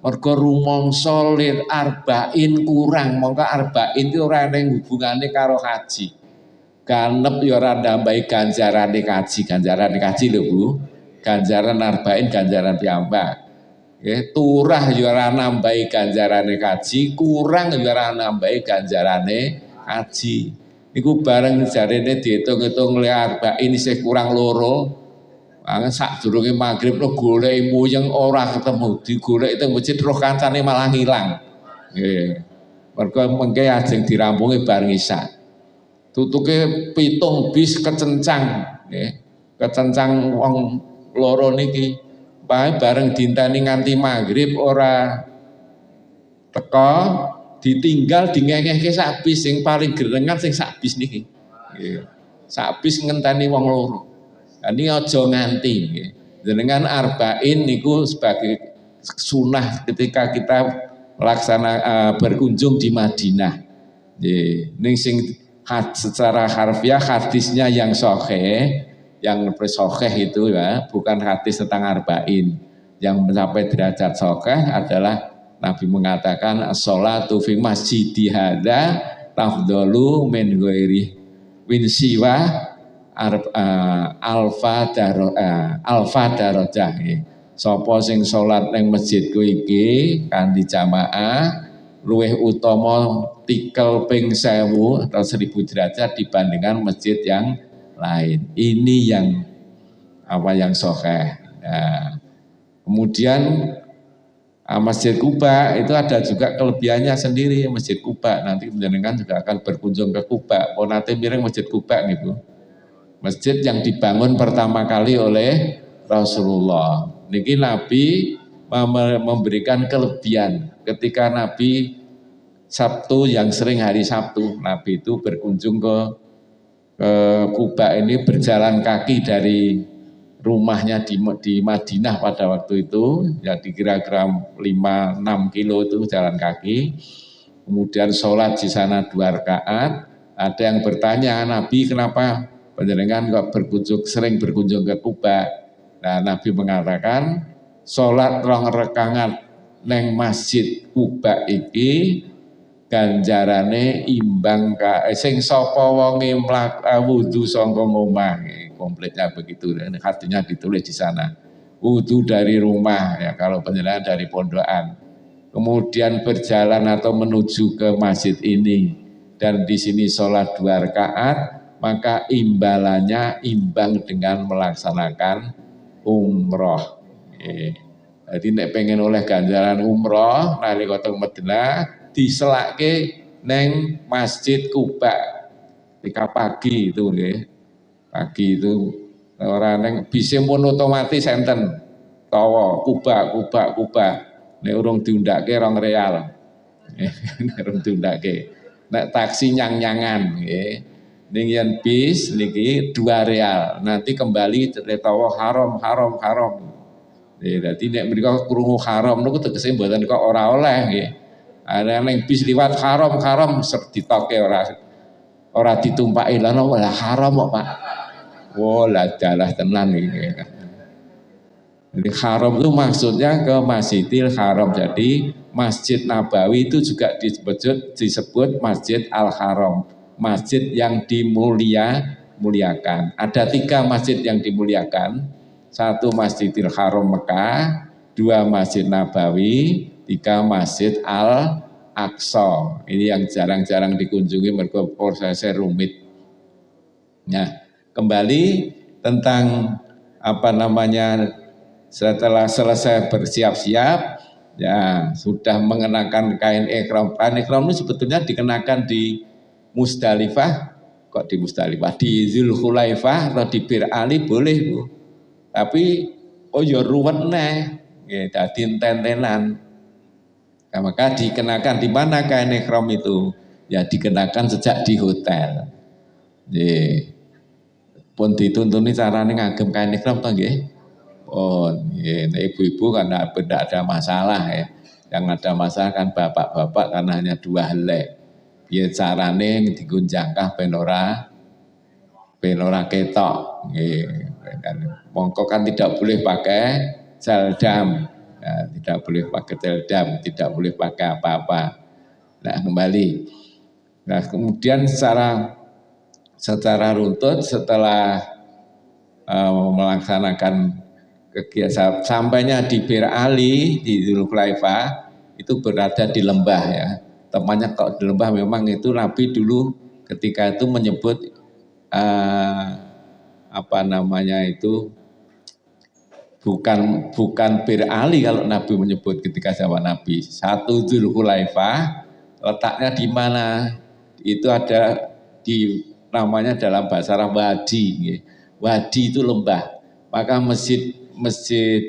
Mergo rumangsa lir arba'in kurang, mongko arba'in itu ora ning hubungane karo haji. Ganep ya ora nambahi ganjarane kaji lho Bu. Ganjaran arba'in ganjaran piyambak. Turah ya ora nambahi ganjarane kaji, kurang ya ora nambahi ganjarane haji. Niku bareng jarene diitung-itung le arba'in isih kurang loro. Sadurunge magrib lo golek muyeng ora ketemu, digolek teng masjid roh kancane malah ngilang. Nggih. Mergo mengke ajeng dirampungi bar isya. Tutuke 7 bis kecencang, nggih. Kecencang wong loro niki. Bae bareng dinteni nganti magrib ora teka, ditinggal dingengehke sak bis sing paling gerengan sing sak bis niki. Nggih. Sak bis ngenteni wong loro. Ini aja nganti, jenengan arba'in niku sebagai sunah ketika kita berkunjung di Madinah. Ning sing secara harfiah hadisnya yang sahih, yang sahih itu ya, bukan hadis tentang arba'in. Yang mencapai derajat sahih adalah Nabi mengatakan as-sholatu fi masjidi hadza tafdalu min ghairi min siwa alfa darajah. Sapa sing salat ning masjidku iki kanthi jamaah luwih utama tikel ping 1000 atau 1000 derajat dibandingkan masjid yang lain. Ini yang yang sahih. Nah, kemudian Masjid Kuba itu ada juga kelebihannya sendiri. Masjid Kuba nanti menjenengan juga akan berkunjung ke Kuba. Oh nanti miring Masjid Kuba nih Bu. Masjid yang dibangun pertama kali oleh Rasulullah. Niki Nabi memberikan kelebihan ketika Nabi Sabtu yang sering hari Sabtu, Nabi itu berkunjung ke Kuba ini berjalan kaki dari rumahnya di Madinah pada waktu itu, jadi kira-kira 5-6 kilo itu jalan kaki. Kemudian sholat di sana 2 rakaat. Ada yang bertanya, Nabi kenapa panjenengan kok sering berkunjung ke Kuba? Nah, Nabi mengatakan sholat 2 rakaat neng masjid Kuba iki ganjarane imbang sing sapa wonge wudu saka omah. Kompletnya begitu, artinya ditulis di sana. Wudu dari rumah ya kalau panjenengan dari pondokan. Kemudian berjalan atau menuju ke masjid ini dan di sini sholat 2 rakaat, maka imbalannya imbang dengan melaksanakan umroh. Jadi nek pengen oleh ganjaran umroh nalika teng Madinah diselake neng Masjid Kuba ketika pagi itu nggih. Pagi itu orang neng bise pun otomatis enten tawa Kuba nek urung diundake 2 real. Urung diundake. Nek taksi nyang-nyangan nggih. Ning yen bis niki 2 real. Nanti kembali tawa haram. Dadi nek mriko krungu haram niku tegese mboten kok ora oleh nggih. Ana ning bis liwat haram ditoke ora ditumpaki lha ora haram kok Pak. Wah lah dalah tenan iki. Jadi haram itu maksudnya ke Masjidil Haram. Jadi Masjid Nabawi itu juga disebut Masjid Al-Haram. Masjid yang dimuliakan. Ada 3 masjid yang dimuliakan. 1 Masjidil Haram Mekah, 2 Masjid Nabawi, 3 Masjid Al-Aqsa. Ini yang jarang-jarang dikunjungi mergo prosesnya rumit. Nah, kembali tentang setelah selesai bersiap-siap, ya sudah mengenakan kain ihram. Kain ihram itu sebetulnya dikenakan di Musdalifah, kok di Musdalifah, di Zulhulaifah atau di Bir Ali boleh, Bu. Tapi ya ruwet neh, dadi tentenan. Nah, maka dikenakan di mana kain ihram itu? Ya dikenakan sejak di hotel. Pun dituntuni caranya ngagem kain ihram toh nggih. Oh, ibu-ibu karena tidak ada masalah ya. Yang ada masalah kan bapak-bapak karena hanya 2 helai. Biar carane digunjangkah penora ketok. Mongko kan tidak boleh pakai seldam, ya, tidak boleh pakai seldam, tidak boleh pakai apa-apa. Nah kembali. Nah kemudian secara runtut setelah melaksanakan kegiatan sampainya di Bir Ali di Zulhulaifah itu berada di lembah ya. Tempatnya kok di lembah memang itu Nabi dulu ketika itu menyebut bukan Bir Ali kalau Nabi menyebut ketika zaman Nabi. Satu Zulhulaifah letaknya di mana? Itu ada namanya dalam bahasa Arab wadi. Wadi itu lembah. Maka masjid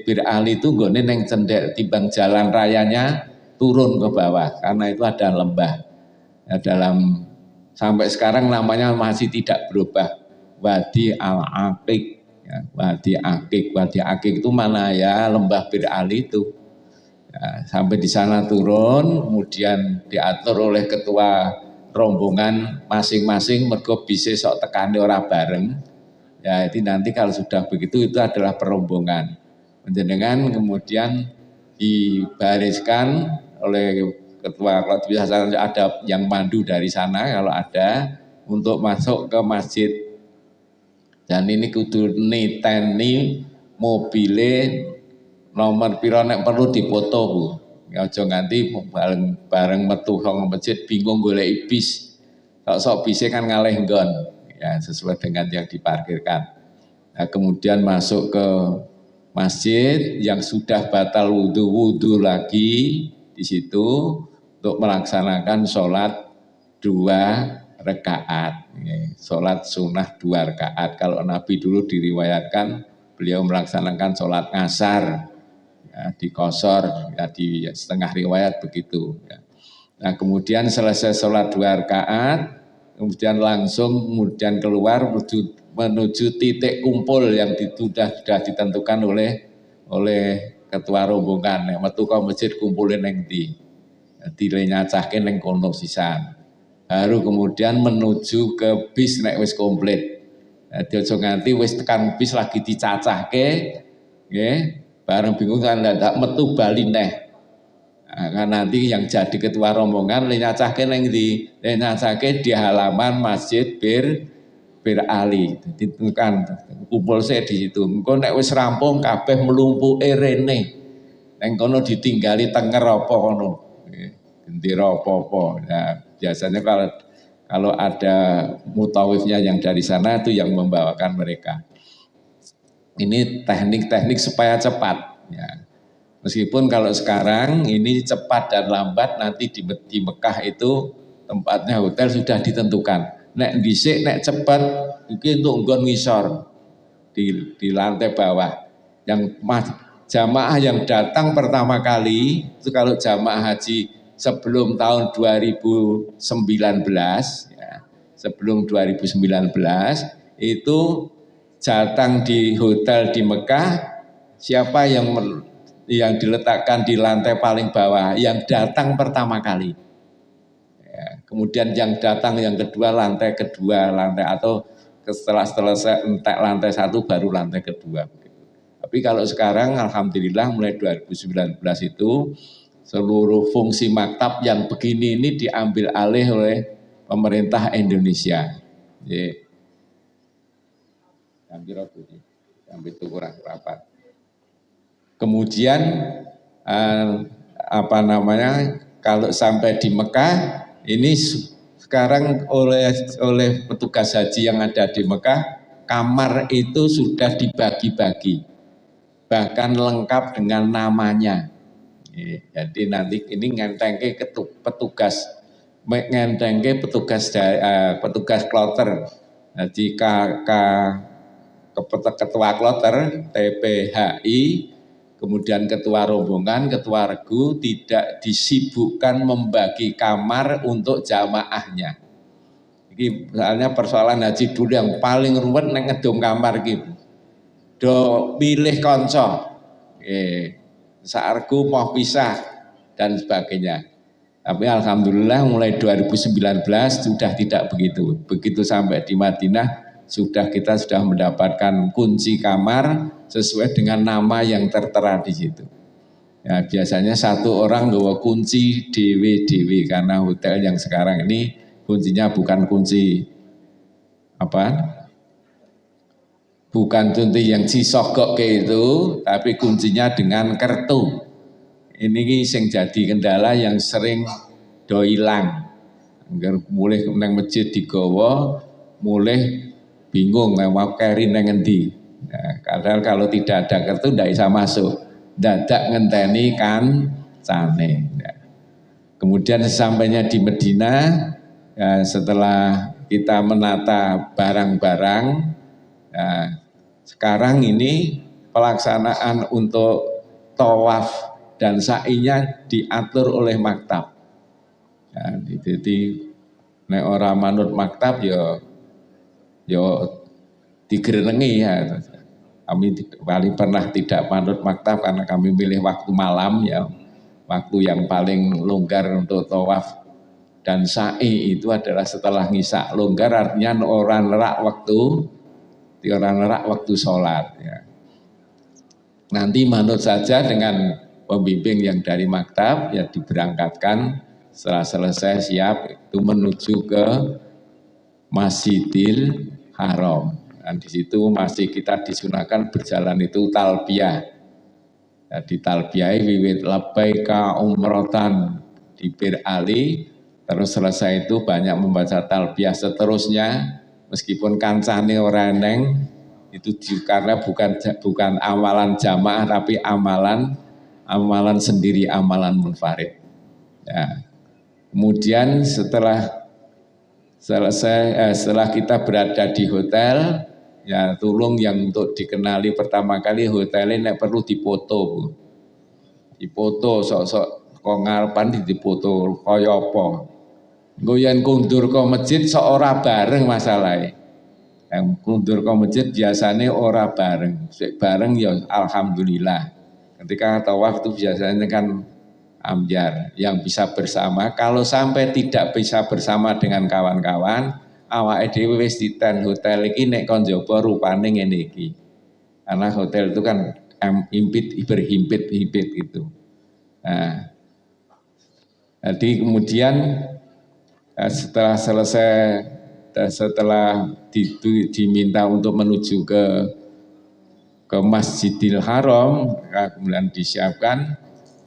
Bir Ali itu nggone neng cendek timbang jalan rayanya turun ke bawah karena itu ada lembah. Ya, sampai sekarang namanya masih tidak berubah. Wadi Al-Aqiq, ya, Wadi Aqiq itu mana ya lembah Bir Ali itu. Ya, sampai di sana turun, kemudian diatur oleh ketua rombongan masing-masing mergo bisa sok tekane ora bareng. Ya, itu nanti kalau sudah begitu itu adalah perombongan. Panjenengan kemudian dibariskan oleh ketua, kalau biasa ada yang mandu dari sana kalau ada untuk masuk ke masjid. Dan ini kudu niteni mobile nomor piro nek perlu dipoto, Bu. Ya aja nganti bareng metu saka masjid bingung golek bis. Sok bise kan ngalih nggon. Ya sesuai dengan yang diparkirkan. Nah, kemudian masuk ke masjid yang sudah batal wudhu lagi di situ untuk melaksanakan sholat 2 rakaat. Sholat sunnah 2 rakaat. Kalau Nabi dulu diriwayatkan beliau melaksanakan sholat ngasar ya, di qashar ya, di setengah riwayat begitu. Ya. Nah kemudian selesai sholat 2 rakaat, kemudian kemudian keluar menuju titik kumpul yang sudah ditentukan oleh ketua rombongan. Metu ka masjid kumpulin neng ndi. Dilenyacahke neng kono sisan. Baru kemudian menuju ke bis nek wis komplit. Jadi aja nganti wis tekan bis lagi dicacahke, nggih, bareng bingung kan ndak metu bali neh. Nah, kan nanti yang jadi ketua rombongan lenyacahke neng ndi? Lenyacahke di halaman Masjid Bir Ali. Ditentukan kumpul saya di situ. Engko nek wis rampung kabeh mlumpuke rene. Neng kono ditinggali tenger apa kono. Gendera apa-apa. Nah, biasanya kalau ada mutawifnya yang dari sana itu yang membawakan mereka. Ini teknik-teknik supaya cepat. Ya. Meskipun kalau sekarang ini cepat dan lambat nanti di Mekah itu tempatnya hotel sudah ditentukan. Nek dhisik nek cepat iki untuk nggon ngisor di lantai bawah. Yang jamaah yang datang pertama kali itu kalau jamaah haji sebelum tahun 2019 ya, sebelum 2019 itu datang di hotel di Mekah, siapa yang diletakkan di lantai paling bawah yang datang pertama kali ya, kemudian yang datang yang kedua lantai atau setelah entek lantai 1 baru lantai kedua. Tapi kalau sekarang alhamdulillah mulai 2019 itu seluruh fungsi maktab yang begini ini diambil alih oleh pemerintah Indonesia. Ambil itu kurang rapat. Kemudian apa namanya, kalau sampai di Mekah ini sekarang oleh petugas haji yang ada di Mekah, kamar itu sudah dibagi-bagi, bahkan lengkap dengan namanya. Jadi nanti ini ngentengke petugas petugas kloter. Jadi ketua kloter TPHI, kemudian ketua rombongan, ketua regu tidak disibukkan membagi kamar untuk jamaahnya. Ini misalnya persoalan haji dulu yang paling ruwet neng ngedum kamar gitu. Do pilih konco, saargu mau pisah dan sebagainya. Tapi alhamdulillah mulai 2019 sudah tidak begitu. Begitu sampai di Madinah kita sudah mendapatkan kunci kamar sesuai dengan nama yang tertera di situ. Ya, biasanya satu orang bawa kunci dewe-dewe karena hotel yang sekarang ini kuncinya bukan kunci bukan kunci yang cisogok kayak itu, tapi kuncinya dengan kertu. Ini sing jadi kendala yang sering doilang. Mulai nang masjid digawa, mulai bingung mau keri nang endi. Nah, kadang kalau tidak ada kartu tidak bisa masuk. Dadak ngenteni kan cane. Nah, kemudian sesampainya di Madinah, ya, setelah kita menata barang-barang, ya, sekarang ini pelaksanaan untuk tawaf dan sa'inya diatur oleh maktab. Ya, jadi nek ora manut maktab ya digrenengi ya. Kami paling pernah tidak manut maktab karena kami milih waktu malam ya, waktu yang paling longgar untuk tawaf dan sa'i itu adalah setelah ngisa. Longgar artinya orang nerak waktu sholat ya. Nanti manut saja dengan pembimbing yang dari maktab ya, diberangkatkan. Setelah selesai siap itu menuju ke Masjidil Haram. Dan di situ masih kita disunahkan berjalan itu talbiyah. Jadi talbiyah wiwit labbaika umrotan di Bir Ali, terus selesai itu banyak membaca talbiyah seterusnya, meskipun kancane ora eneng itu karena bukan amalan jamaah tapi amalan sendiri, amalan munfarid. Ya. Kemudian setelah kita berada di hotel, ya tolong yang untuk dikenali pertama kali hotelnya perlu dipoto sok-sok kok ngarepan dipoto kaya apa. Nggo yen kundur ke masjid sok ora bareng masalahnya. Yang kundur ke masjid biasanya ora bareng, bareng ya alhamdulillah. Ketika tawaf itu biasanya kan ambyar yang bisa bersama. Kalau sampai tidak bisa bersama dengan kawan-kawan, awake dhewe wis diten hotel iki nek kon njaba rupane ngene iki. Karena hotel itu kan berhimpit-himpit gitu. Nah, jadi kemudian setelah selesai, setelah diminta untuk menuju ke Masjidil Haram, kemudian disiapkan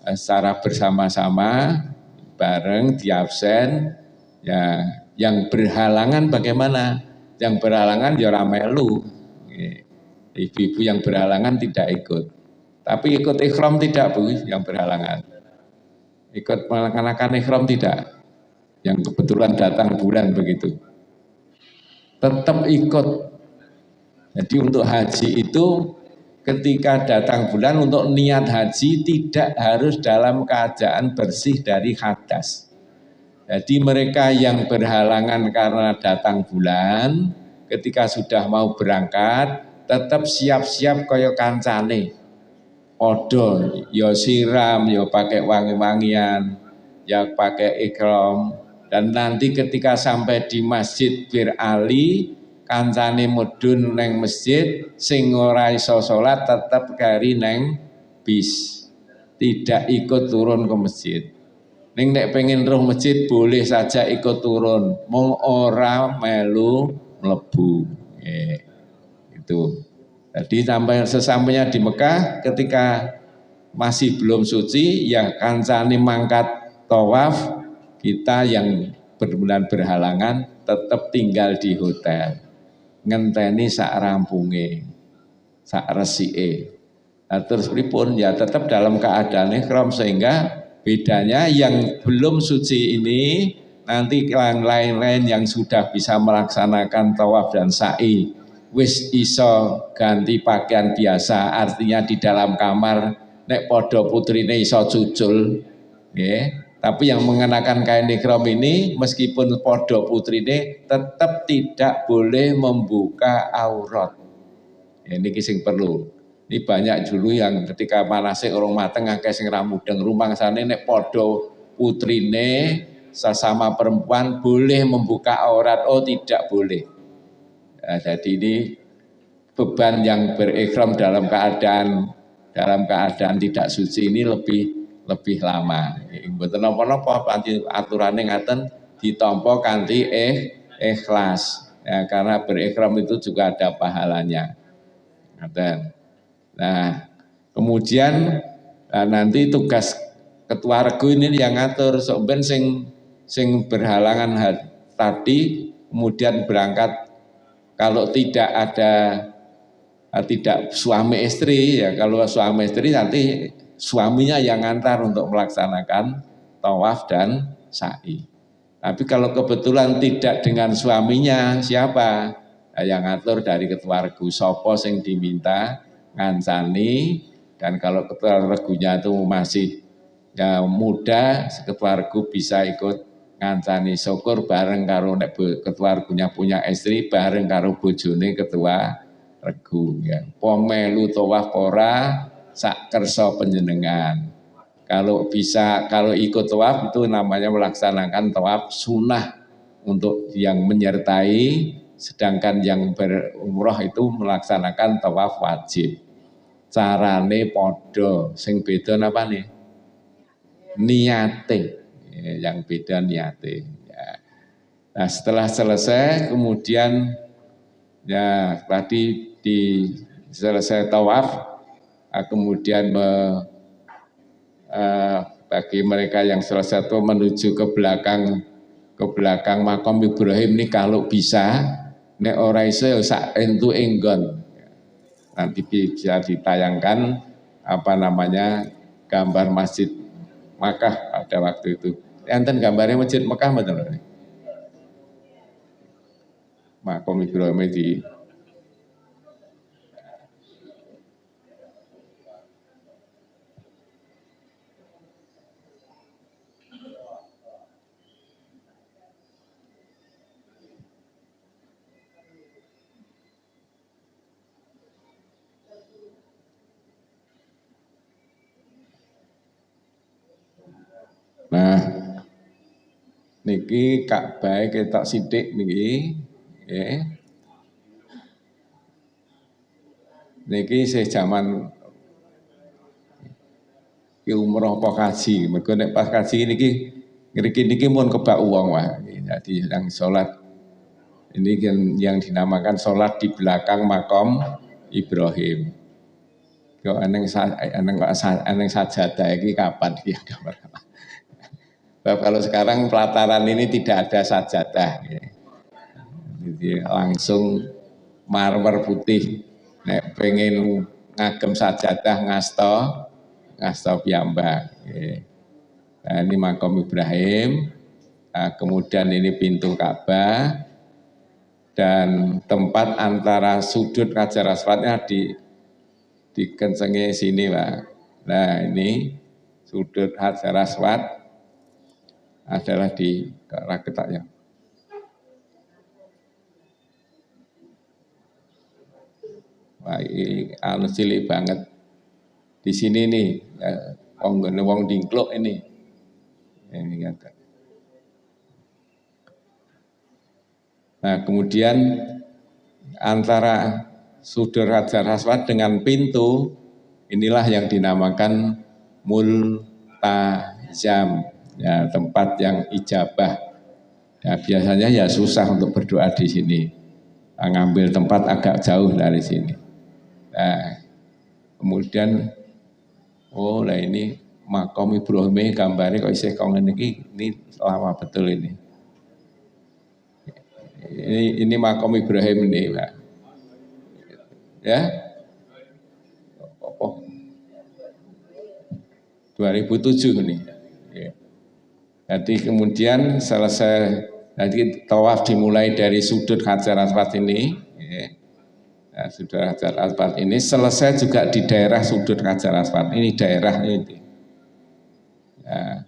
secara bersama-sama, bareng, di absen, ya, yang berhalangan bagaimana? Yang berhalangan ya ora melu. Ibu-ibu yang berhalangan tidak ikut. Tapi ikut ikhram tidak, Bu, yang berhalangan. Ikut melaksanakan ikhram tidak. Yang kebetulan datang bulan begitu. Tetap ikut. Jadi untuk haji itu ketika datang bulan untuk niat haji tidak harus dalam keadaan bersih dari hadas. Jadi mereka yang berhalangan karena datang bulan, ketika sudah mau berangkat, tetap siap-siap kaya kancane. Odo, ya siram, ya pakai wangi-wangian, ya pakai ikram. Dan nanti ketika sampai di Masjid Bir Ali, kancane mudun neng masjid, sing ora iso salat tetep kari neng bis, tidak ikut turun ke masjid. Ning nek pengen roh masjid boleh saja ikut turun, mung ora melu mlebu. Itu. Jadi sesampainya di Mekah, ketika masih belum suci, ya kancane mangkat tawaf, kita yang benar-benar berhalangan tetap tinggal di hotel. Ngenteni sak rampunge, sak resike. Nah, terus pripun? Ya tetap dalam keadaan ihram, sehingga bedanya yang belum suci ini nanti yang lain-lain yang sudah bisa melaksanakan tawaf dan sa'i wis iso ganti pakaian biasa, artinya di dalam kamar nek podo putrine iso cucul, nggih. Tapi yang mengenakan kain ihram ini meskipun podo putrine tetap tidak boleh membuka aurat. Ya, ini sing perlu. Ini banyak dulu yang ketika manasik orang mateng akeh sing ra mudeng rumangsane nek podo putrine sesama perempuan boleh membuka aurat. Oh, tidak boleh. Nah, jadi ini beban yang berihram dalam keadaan tidak suci ini lebih lama. Mboten napa-napa aturane ngaten ditampa kanthi ikhlas. Ya, karena berihram itu juga ada pahalanya. Nah, kemudian nanti tugas ketua regu ini yang ngatur sampeyan sing berhalangan tadi kemudian berangkat, kalau tidak suami istri, ya kalau suami istri nanti suaminya yang ngantar untuk melaksanakan tawaf dan sa'i. Tapi kalau kebetulan tidak dengan suaminya, siapa? Nah, yang ngatur dari ketua regu, sopo sing diminta ngancani, dan kalau ketua regunya itu masih ya muda, ketua regu bisa ikut ngancani, syukur bareng karo nek ketua regunya punya istri bareng karo bojone ketua regu, ya. Pomelu tawaf ora sak kersa panjenengan. Kalau bisa, kalau ikut tawaf itu namanya melaksanakan tawaf sunnah untuk yang menyertai, sedangkan yang berumrah itu melaksanakan tawaf wajib. Carane podo, sing beda napa nih? Niate, yang beda niate. Ya. Nah, setelah selesai kemudian ya tadi selesai tawaf, kemudian bagi mereka yang selesai itu menuju ke belakang makam Ibrahim ini, kalau bisa nek ora iso ya sak entu enggon. Nanti bisa ditayangkan gambar Masjid Makkah pada waktu itu. Enten gambarnya Masjid Makkah betul. Makam Ibrahim di Nah, niki Ka'bah ketok sithik niki, nggih. Niki sejaman ki umroh apa kaji, mergo nek pas kaji niki mun kebak uang wae. Jadi yang sholat ini yang dinamakan sholat di belakang makam Ibrahim. Kok aneng sajadah iki kapan dia gambar? Kalau sekarang pelataran ini tidak ada sajadah, jadi langsung marmer putih. Nek pengen ngagem sajadah ngasto piyambak. Nah, ini makam Ibrahim. Nah, kemudian ini pintu Ka'bah dan tempat antara sudut Hajar Aswadnya dikencengi sini, Pak. Nah, ini sudut Hajar Aswad adalah di Raketaknya. Wah, ini cilik banget. Di sini nih, wong dingkluk ini. Ini kata. Nah, kemudian antara sudut Hajar Aswad dengan pintu, inilah yang dinamakan multazam. Ya, tempat yang ijabah. Ya, biasanya ya susah untuk berdoa di sini. Ngambil tempat agak jauh dari sini. Nah, kemudian Oh, lah ini makom Ibrahim gambarnya kok isih kong ini lama betul ini. Ini makom Ibrahim ini, Pak. Ya, oh, 2007 nih. Ya. Jadi kemudian selesai, jadi tawaf dimulai dari sudut Hajar Aswad ini. Ya. Nah, sudut Hajar Aswad ini selesai juga di daerah sudut Hajar Aswad. Ini daerah ini. Nah,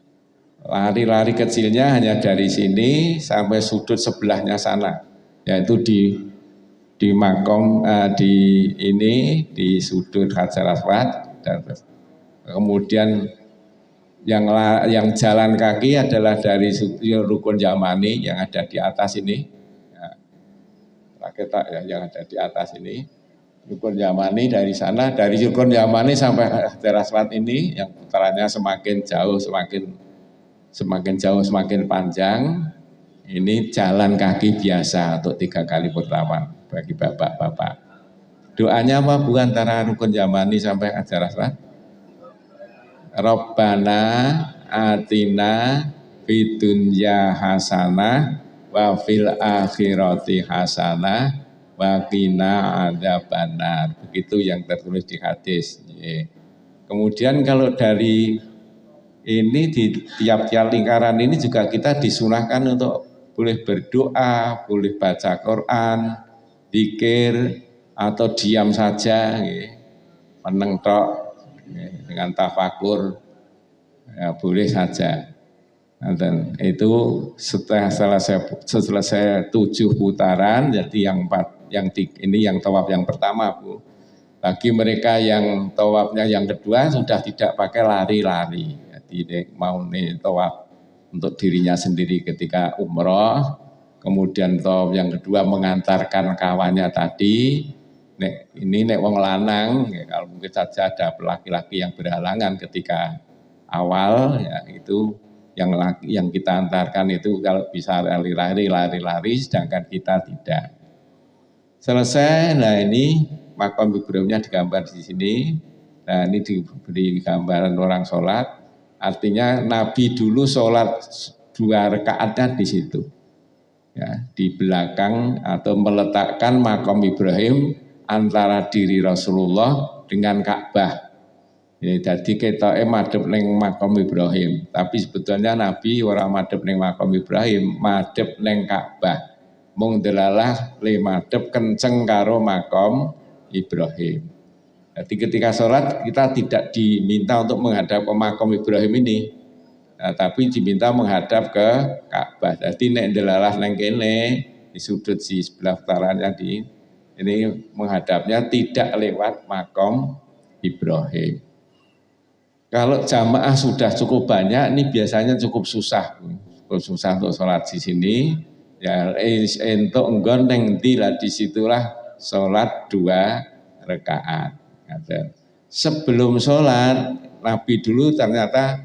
lari-lari kecilnya hanya dari sini sampai sudut sebelahnya sana, yaitu di makom di ini di sudut Hajar Aswad, dan kemudian yang jalan kaki adalah dari Rukun Yamani yang ada di atas ini, ya, yang ada di atas ini Rukun Yamani. Dari sana, dari Rukun Yamani sampai Hajar Aswad ini yang putarannya semakin jauh semakin panjang. Ini jalan kaki biasa untuk 3 kali pertama bagi bapak-bapak. Doanya apa Bu antara Rukun Yamani sampai Hajar Aswad? Rabbana atina fidunya hasanah wa fil akhirati hasanah wa qina adzabannar. Begitu yang tertulis di hadis. Kemudian kalau dari ini di tiap-tiap lingkaran ini juga kita disunahkan untuk boleh berdoa, boleh baca Quran, zikir, atau diam saja, menengtok dengan tafakur, ya, boleh saja. Dan itu setelah selesai 7 putaran, jadi yang tawaf yang pertama, Bu. Bagi mereka yang tawafnya yang kedua sudah tidak pakai lari-lari. Jadi mau nih tawaf untuk dirinya sendiri ketika umroh, kemudian tawaf yang kedua mengantarkan kawannya tadi. Ini wong lanang, ya, kalau mungkin saja ada laki-laki yang berhalangan ketika awal, ya itu yang kita antarkan itu kalau bisa lari-lari, sedangkan kita tidak. Selesai, nah ini makom Ibrahimnya digambar di sini. Nah ini diberi gambaran orang sholat. Artinya Nabi dulu sholat 2 rakaatnya di situ, ya, di belakang atau meletakkan makom Ibrahim antara diri Rasulullah dengan Ka'bah. Ya, jadi kita madhep neng makom Ibrahim, tapi sebetulnya Nabi ora madhep neng makom Ibrahim, madhep neng Ka'bah. Mung delalah le madhep kenceng karo makom Ibrahim. Jadi ketika sholat kita tidak diminta untuk menghadap ke makom Ibrahim ini, nah, tapi diminta menghadap ke Ka'bah. Jadi nek delalah neng kene di sudut si sebelah utara yang ini menghadapnya tidak lewat makom Ibrahim. Kalau jamaah sudah cukup banyak, ini biasanya cukup susah untuk sholat di sini. Ya, untuk enggon neng lah disitulah sholat 2 rakaat. Sebelum sholat, Nabi dulu ternyata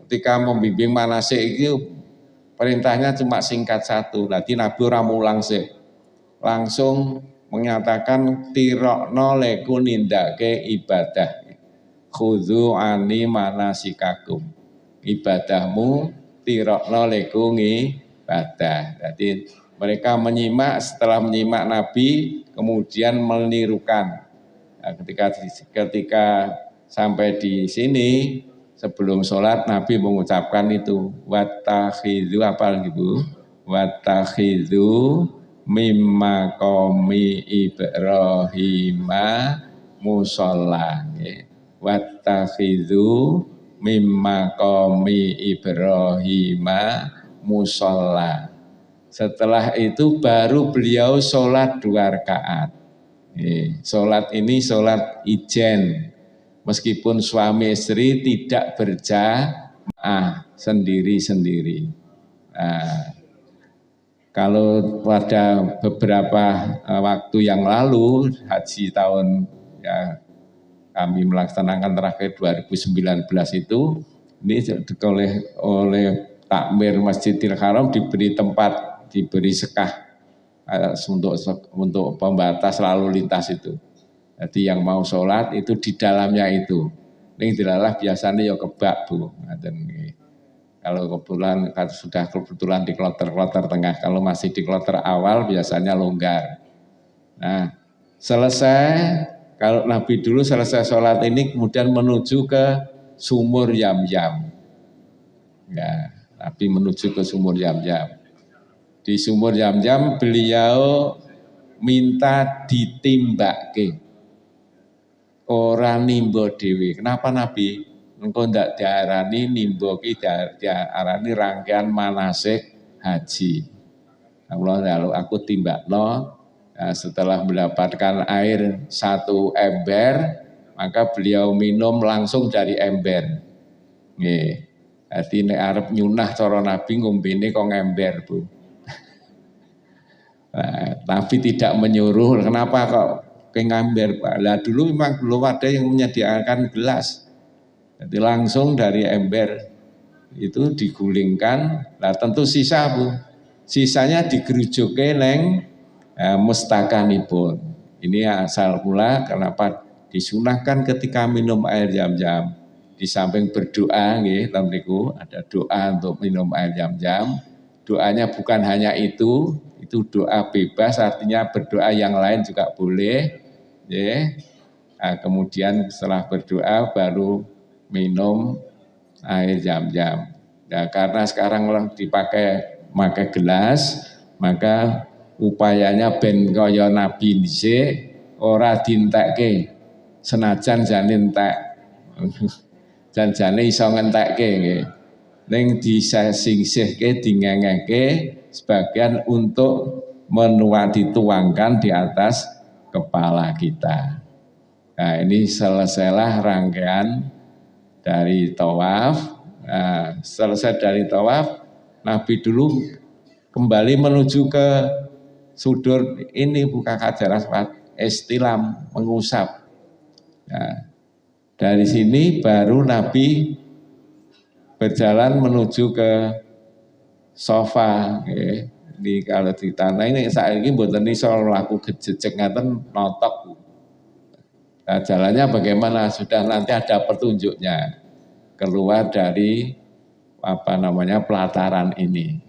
ketika membimbing manasik itu perintahnya cuma singkat 1. Nanti Nabi ora mulang sih, langsung menyatakan tirokno leku nindake ibadah. Khudhu ani manasikakum, ibadahmu tirokno leku ibadah. Jadi mereka menyimak, setelah menyimak Nabi kemudian menirukan. Nah, ketika sampai di sini sebelum sholat Nabi mengucapkan itu wattakhidhu apa lagi Bu? Wattakhidhu mimma qomi Ibrahima musholla. Wattakhidhu mimma qomi Ibrahima musholla. Setelah itu baru beliau sholat 2 rakaat. Sholat ini sholat ijen, meskipun suami istri tidak berjamaah sendiri-sendiri. Nah, kalau pada beberapa waktu yang lalu haji tahun ya kami melaksanakan terakhir 2019 itu, ini oleh takmir Masjidil Haram diberi tempat, diberi sekah untuk pembatas lalu lintas itu. Jadi yang mau sholat itu di dalamnya itu. Ning dilalah biasanya ya kebak Bu. Ngaten nggih. Kalau kebetulan di kloter-kloter tengah, kalau masih di kloter awal biasanya longgar. Nah, selesai, kalau Nabi dulu selesai sholat ini kemudian menuju ke sumur Yam-Yam. Ya, Nabi menuju ke sumur Yam-Yam. Di sumur Yam-Yam beliau minta ditimbake. Orang nimbo dewi. Kenapa Nabi? Engkau ndak diarani nimbo ki diarani rangkaian manasik haji. Allah lalu aku timbakno. Nah, setelah mendapatkan air 1 ember, maka beliau minum langsung dari ember. Nggih. Dadi nek arep nyunah cara Nabi ngombene kok ember, Bu. Nah, Nabi tidak menyuruh. Kenapa kok ke ember, Pak? Lah dulu memang belum ada yang menyediakan gelas. Jadi langsung dari ember itu digulingkan. Nah tentu sisa Bu. Sisanya digerujuke neng mustakanipun. Ini asal mula kenapa disunahkan ketika minum air Zam-Zam. Di samping berdoa nggih, ada doa untuk minum air Zam-Zam. Doanya bukan hanya itu doa bebas, artinya berdoa yang lain juga boleh. Ya. Nah, kemudian setelah berdoa baru minum air Zam-Zam. Nah, karena sekarang orang pakai gelas, maka upayanya ben kaya Nabi dhisik ora dintekke. Senajan jane entek. Jan-jane iso ngentekke nggih. Ning disisihke dingengeke sebagian untuk dituangkan di atas kepala kita. Nah, ini selesailah rangkaian dari tawaf. Nah, selesai dari tawaf, Nabi dulu kembali menuju ke sudut ini buka Hajar Aswad, istilam, mengusap. Nah, dari sini baru Nabi berjalan menuju ke sofa. Ini kalau di tanah ini saat ini mboten iso laku gejejeg ngaten notok. Nah, jalannya bagaimana? Sudah nanti ada petunjuknya keluar dari pelataran ini.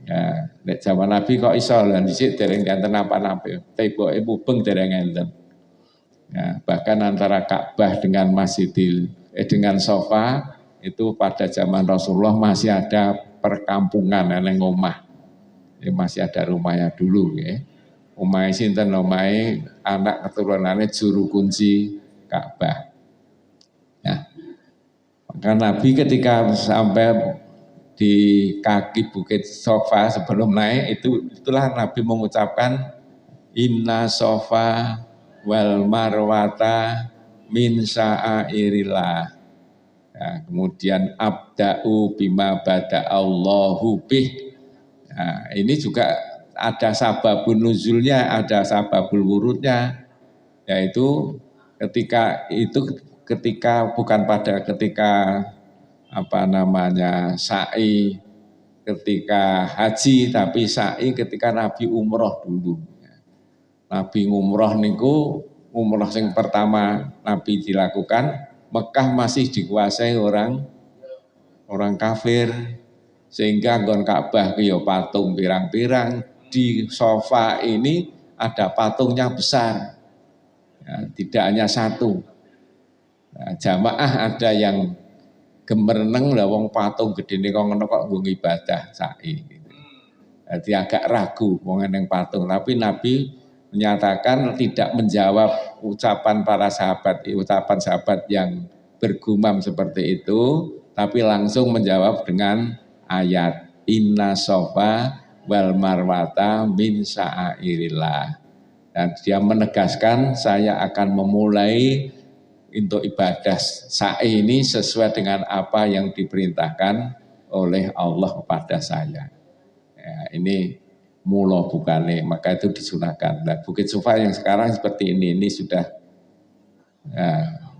Ya, nek zaman Nabi kok iso lan dhisik dereng enten apa-apa. Teboke mubeng dereng enten. Ya, bahkan antara Ka'bah dengan dengan sofa itu pada zaman Rasulullah masih ada perkampungan neng omah. Ya, masih ada rumahnya dulu ya. Omahe sinten omahe anak keturunannya juru kunci Ka'bah. Nah, maka Nabi ketika sampai di kaki bukit Sofa sebelum naik itulah Nabi mengucapkan inna sofa wal marwata min sya'airillah. Nah, kemudian abda'u bima bada'allahu bih. Nah, ini juga ada sababun nuzulnya, ada sababul wurudnya, yaitu ketika sa'i ketika haji, tapi sa'i ketika Nabi umroh dulu. Nabi umroh niku umroh yang pertama Nabi dilakukan, Mekah masih dikuasai orang kafir, sehingga nggon Ka'bah ya patung pirang-pirang. Di sofa ini ada patungnya besar, ya, tidak hanya satu. Nah, jamaah ada yang gemereneng lah wong patung gede nih kok ngono kok nggo ibadah sa'i. Jadi agak ragu wong neng patung, tapi Nabi menyatakan tidak menjawab ucapan sahabat yang bergumam seperti itu, tapi langsung menjawab dengan ayat inna sofa wal marwata min sya'airillah. Dan dia menegaskan saya akan memulai untuk ibadah sa'i ini sesuai dengan apa yang diperintahkan oleh Allah kepada saya. Ya, ini mula bukane, maka itu disunahkan. Nah, Bukit Sofa yang sekarang seperti ini sudah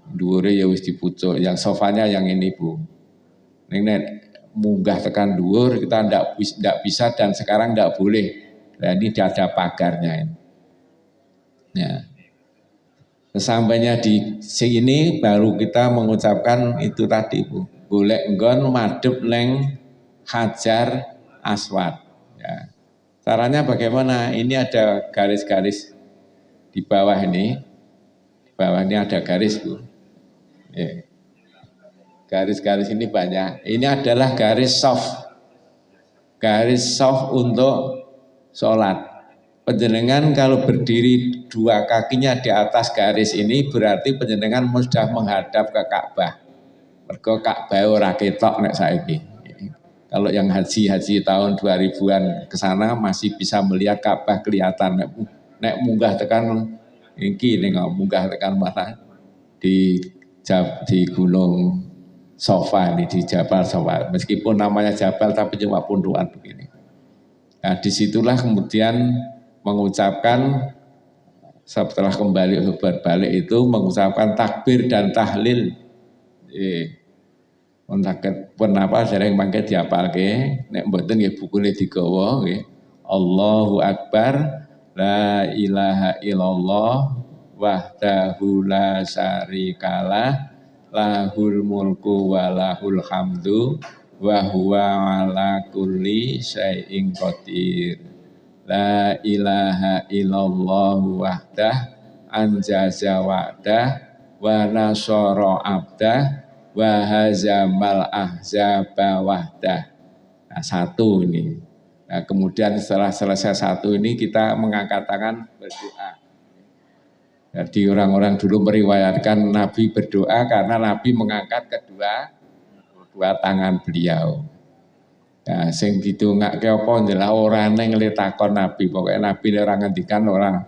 dhuwure ya wis dipucuk, yang sofanya yang ini Bu. Nek munggah tekan dhuwur kita ndak bisa dan sekarang ndak boleh. Nah, ini ada pagarnya ini. Ya. Sesampainya di sini baru kita mengucapkan itu tadi Bu. Golek nggon madhep neng Hajar Aswad. Ya. Caranya bagaimana? Ini ada garis-garis di bawah ini. Di bawah ini ada garis Bu. Ya. Garis-garis ini banyak. Ini adalah garis soft. Garis soft untuk sholat. Penjenengan kalau berdiri dua kakinya di atas garis ini berarti penjenengan sudah menghadap ke Ka'bah. Mergo Ka'bah ora ketok nek saiki. Kalau yang haji tahun 2000-an ke sana masih bisa melihat Ka'bah kelihatan. Nek munggah tekan iki ning munggah tekan mana di Gunung Sofa ini, di Jabal Sofa. Meskipun namanya Jabal tapi cuma pundukan begini. Nah disitulah kemudian mengucapkan setelah kembali berbalik itu mengucapkan takbir dan tahlil. Penapa sering mangke diapalke nek mboten nggih bukune digawa nggih. Allahu Akbar la ilaha illallah wahdahu la syarikalah lahul mulku wa lahul hamdu wa huwa ala kulli syai'in qadir. La ilaha illallah wahdah anjaza wa'dah wa nasara abdah wa hazamal ahzaba wahdah. Nah, satu ini. Nah, kemudian setelah selesai satu ini kita mengangkat tangan berdoa. Jadi orang-orang dulu meriwayatkan Nabi berdoa karena Nabi mengangkat kedua tangan beliau. Nah, sing didongake apa adalah orang yang takon Nabi. Pokoknya Nabi orang ngendikan orang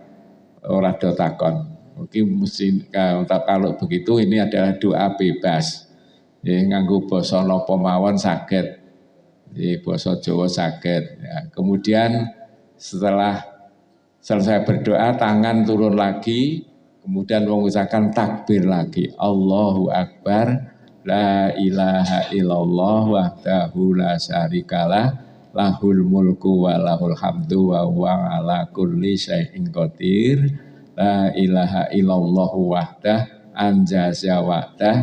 do takon. Mungkin mesti kalau begitu ini adalah doa bebas. Ya, nganggo basa napa mawon saged. Ya, basa Jawa saged. Ya, kemudian setelah selesai berdoa tangan turun lagi, kemudian mengucapkan takbir lagi. Allahu Akbar. La ilaha illallah wahdahu la syarikalah lahul mulku wa lahul hamdu wa huwa ala kulli syai'in qadir. La ilaha illallah wahdah anjaza wa'dah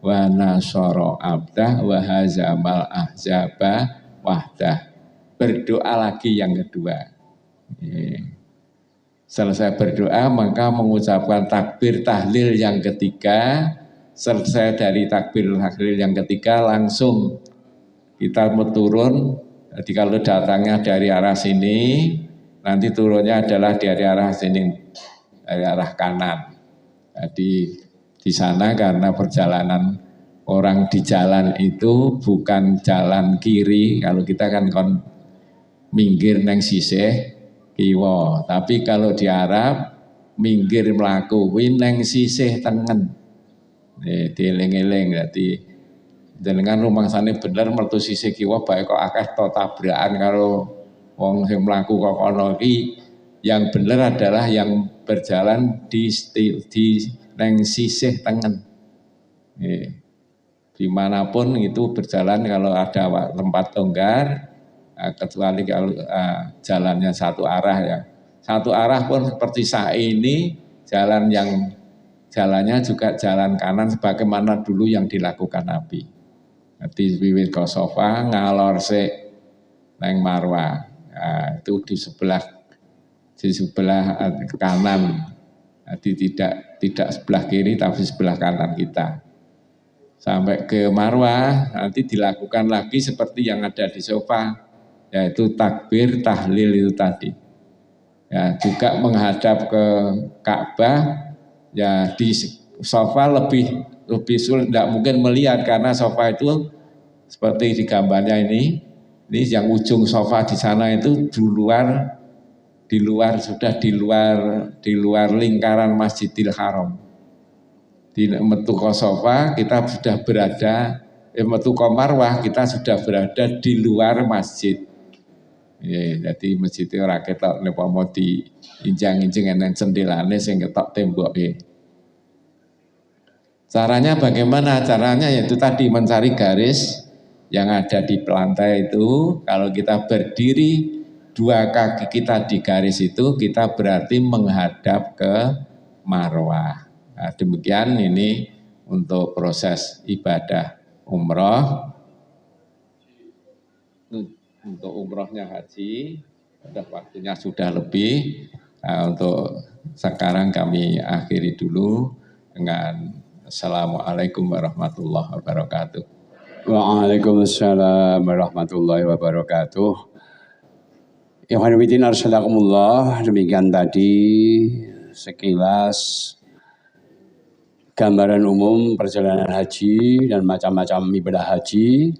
wa nasara abdah wa hazamal ahzaba wahdah. Berdoa lagi yang kedua. Selesai berdoa maka mengucapkan takbir tahlil yang ketiga. Selesai dari takbir tahlil yang ketiga langsung kita turun. Jadi kalau datangnya dari arah sini, nanti turunnya adalah dari arah sini, dari arah kanan. Jadi di sana karena perjalanan orang di jalan itu bukan jalan kiri. Kalau kita kan minggir neng sisih kiwa, tapi kalau di Arab minggir mlaku neng sisih tengen. Dieling-eling dadi jenengan rumangsane bener mertu sisih kiwa bae kok akeh to tabrakan karo wong sing mlaku kok kono iki. Yang bener adalah yang berjalan di neng sisih tengen. Dimanapun itu berjalan kalau ada tempat longgar, kecuali kalau jalannya satu arah ya. Satu arah pun seperti saat ini jalannya juga jalan kanan sebagaimana dulu yang dilakukan Nabi. Di wiwit ke Sofa ngalor se neng Marwah. Nah, itu di sebelah kanan. Jadi tidak sebelah kiri tapi sebelah kanan kita. Sampai ke Marwah nanti dilakukan lagi seperti yang ada di Sofa, yaitu takbir tahlil itu tadi. Ya, juga menghadap ke Ka'bah. Ya di Sofa lebih sulit, tidak mungkin melihat karena Sofa itu seperti di gambarnya ini yang ujung Sofa di sana itu di luar lingkaran Masjidil Haram. Di metu ke Sofa kita sudah berada, metu ke Marwah kita sudah berada di luar masjid. Ya, jadi masjid itu ora ketok nek mau diinjang-injing enen cendelane sing ketok temboke. Caranya bagaimana? Caranya yaitu tadi mencari garis yang ada di lantai itu. Kalau kita berdiri dua kaki kita di garis itu, kita berarti menghadap ke Marwah. Nah, demikian ini untuk proses ibadah umroh. Untuk umrohnya haji, waktunya sudah lebih. Nah, untuk sekarang kami akhiri dulu dengan Assalamualaikum warahmatullahi wabarakatuh. Waalaikumsalam warahmatullahi wabarakatuh. Ikhwan fillah arsyadakumullah, demikian tadi sekilas gambaran umum perjalanan haji dan macam-macam ibadah haji.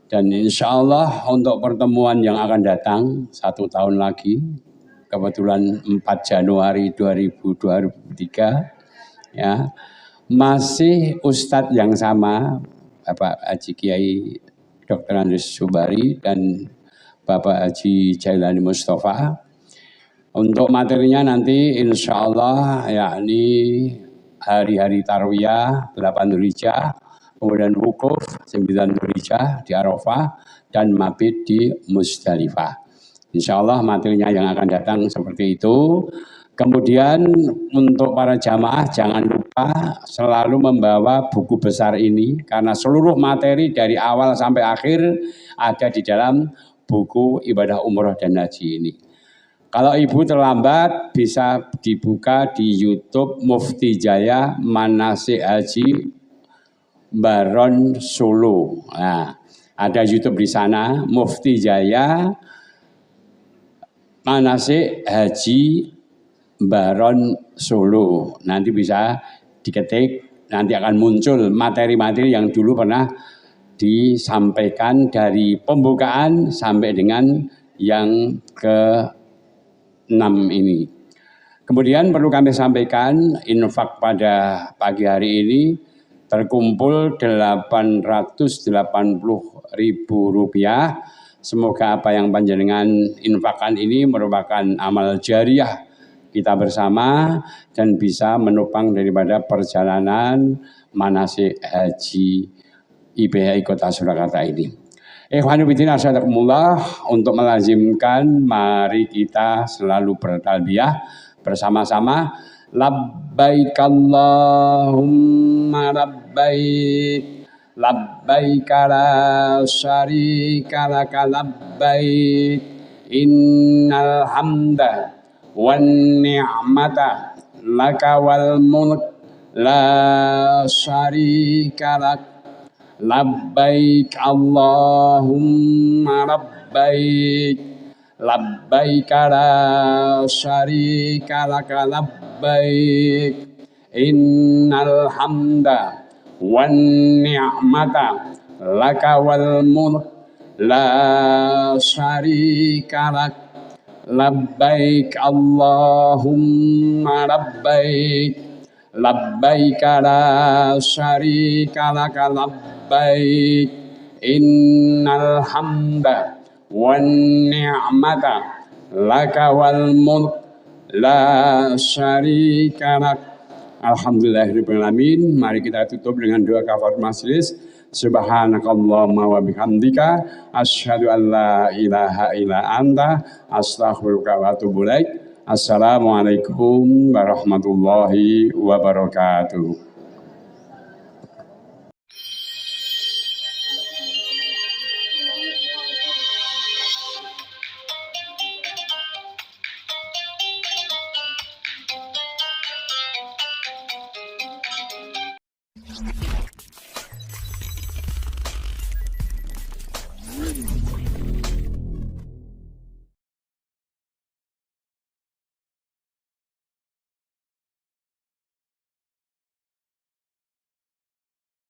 Dan insya Allah untuk pertemuan yang akan datang 1 tahun lagi, kebetulan 4 Januari 2023, ya, masih Ustadz yang sama, Bapak Haji Kiai Dr. Andries Subari dan Bapak Haji Jailani Mustafa. Untuk materinya nanti insya Allah yakni hari-hari Tarwiyah 8 Dzulhijjah, kemudian wukuf 9 Dzulhijjah di Arafah dan mabit di Musdalifah. Insya Allah materinya yang akan datang seperti itu. Kemudian untuk para jamaah jangan lupa selalu membawa buku besar ini karena seluruh materi dari awal sampai akhir ada di dalam buku ibadah umroh dan haji ini. Kalau ibu terlambat bisa dibuka di YouTube Mufti Jaya Manasik Haji Baron Solo. Nah, ada YouTube di sana Mufti Jaya Manasik Haji Baron Solo. Nanti bisa diketik, nanti akan muncul materi-materi yang dulu pernah disampaikan dari pembukaan sampai dengan yang ke-6 ini. Kemudian perlu kami sampaikan infak pada pagi hari ini terkumpul Rp880.000. Semoga apa yang panjenengan infakkan ini merupakan amal jariah kita bersama dan bisa menopang daripada perjalanan manasik haji IPHI Kota Surakarta ini. Ikhwan fillah asyhadakumullah, untuk melazimkan mari kita selalu bertalbiyah bersama-sama. Labbaik Allahumma labbaik, labbaik la syarika laka labbaik, innal hamda wan ni'mata laka wal mulk la syarika lak, labbaik Allahumma labbaik, labbaik la syarika laka labbaik, innal hamda wan ni'mata laka wal mulk la syarika lak, labbaik Allahumma labbaik, labbaik la syarika laka labbaik, innal hamda wan ni'mata laka wal mulk la syarika lak. Alhamdulillahirabbil alamin. Mari kita tutup dengan doa kafaratul majelis. Subhanakallahumma wa bihamdika asyhadu an la ilaha illa anta astaghfiruka wa atubu ilaik. Assalamualaikum warahmatullahi wabarakatuh.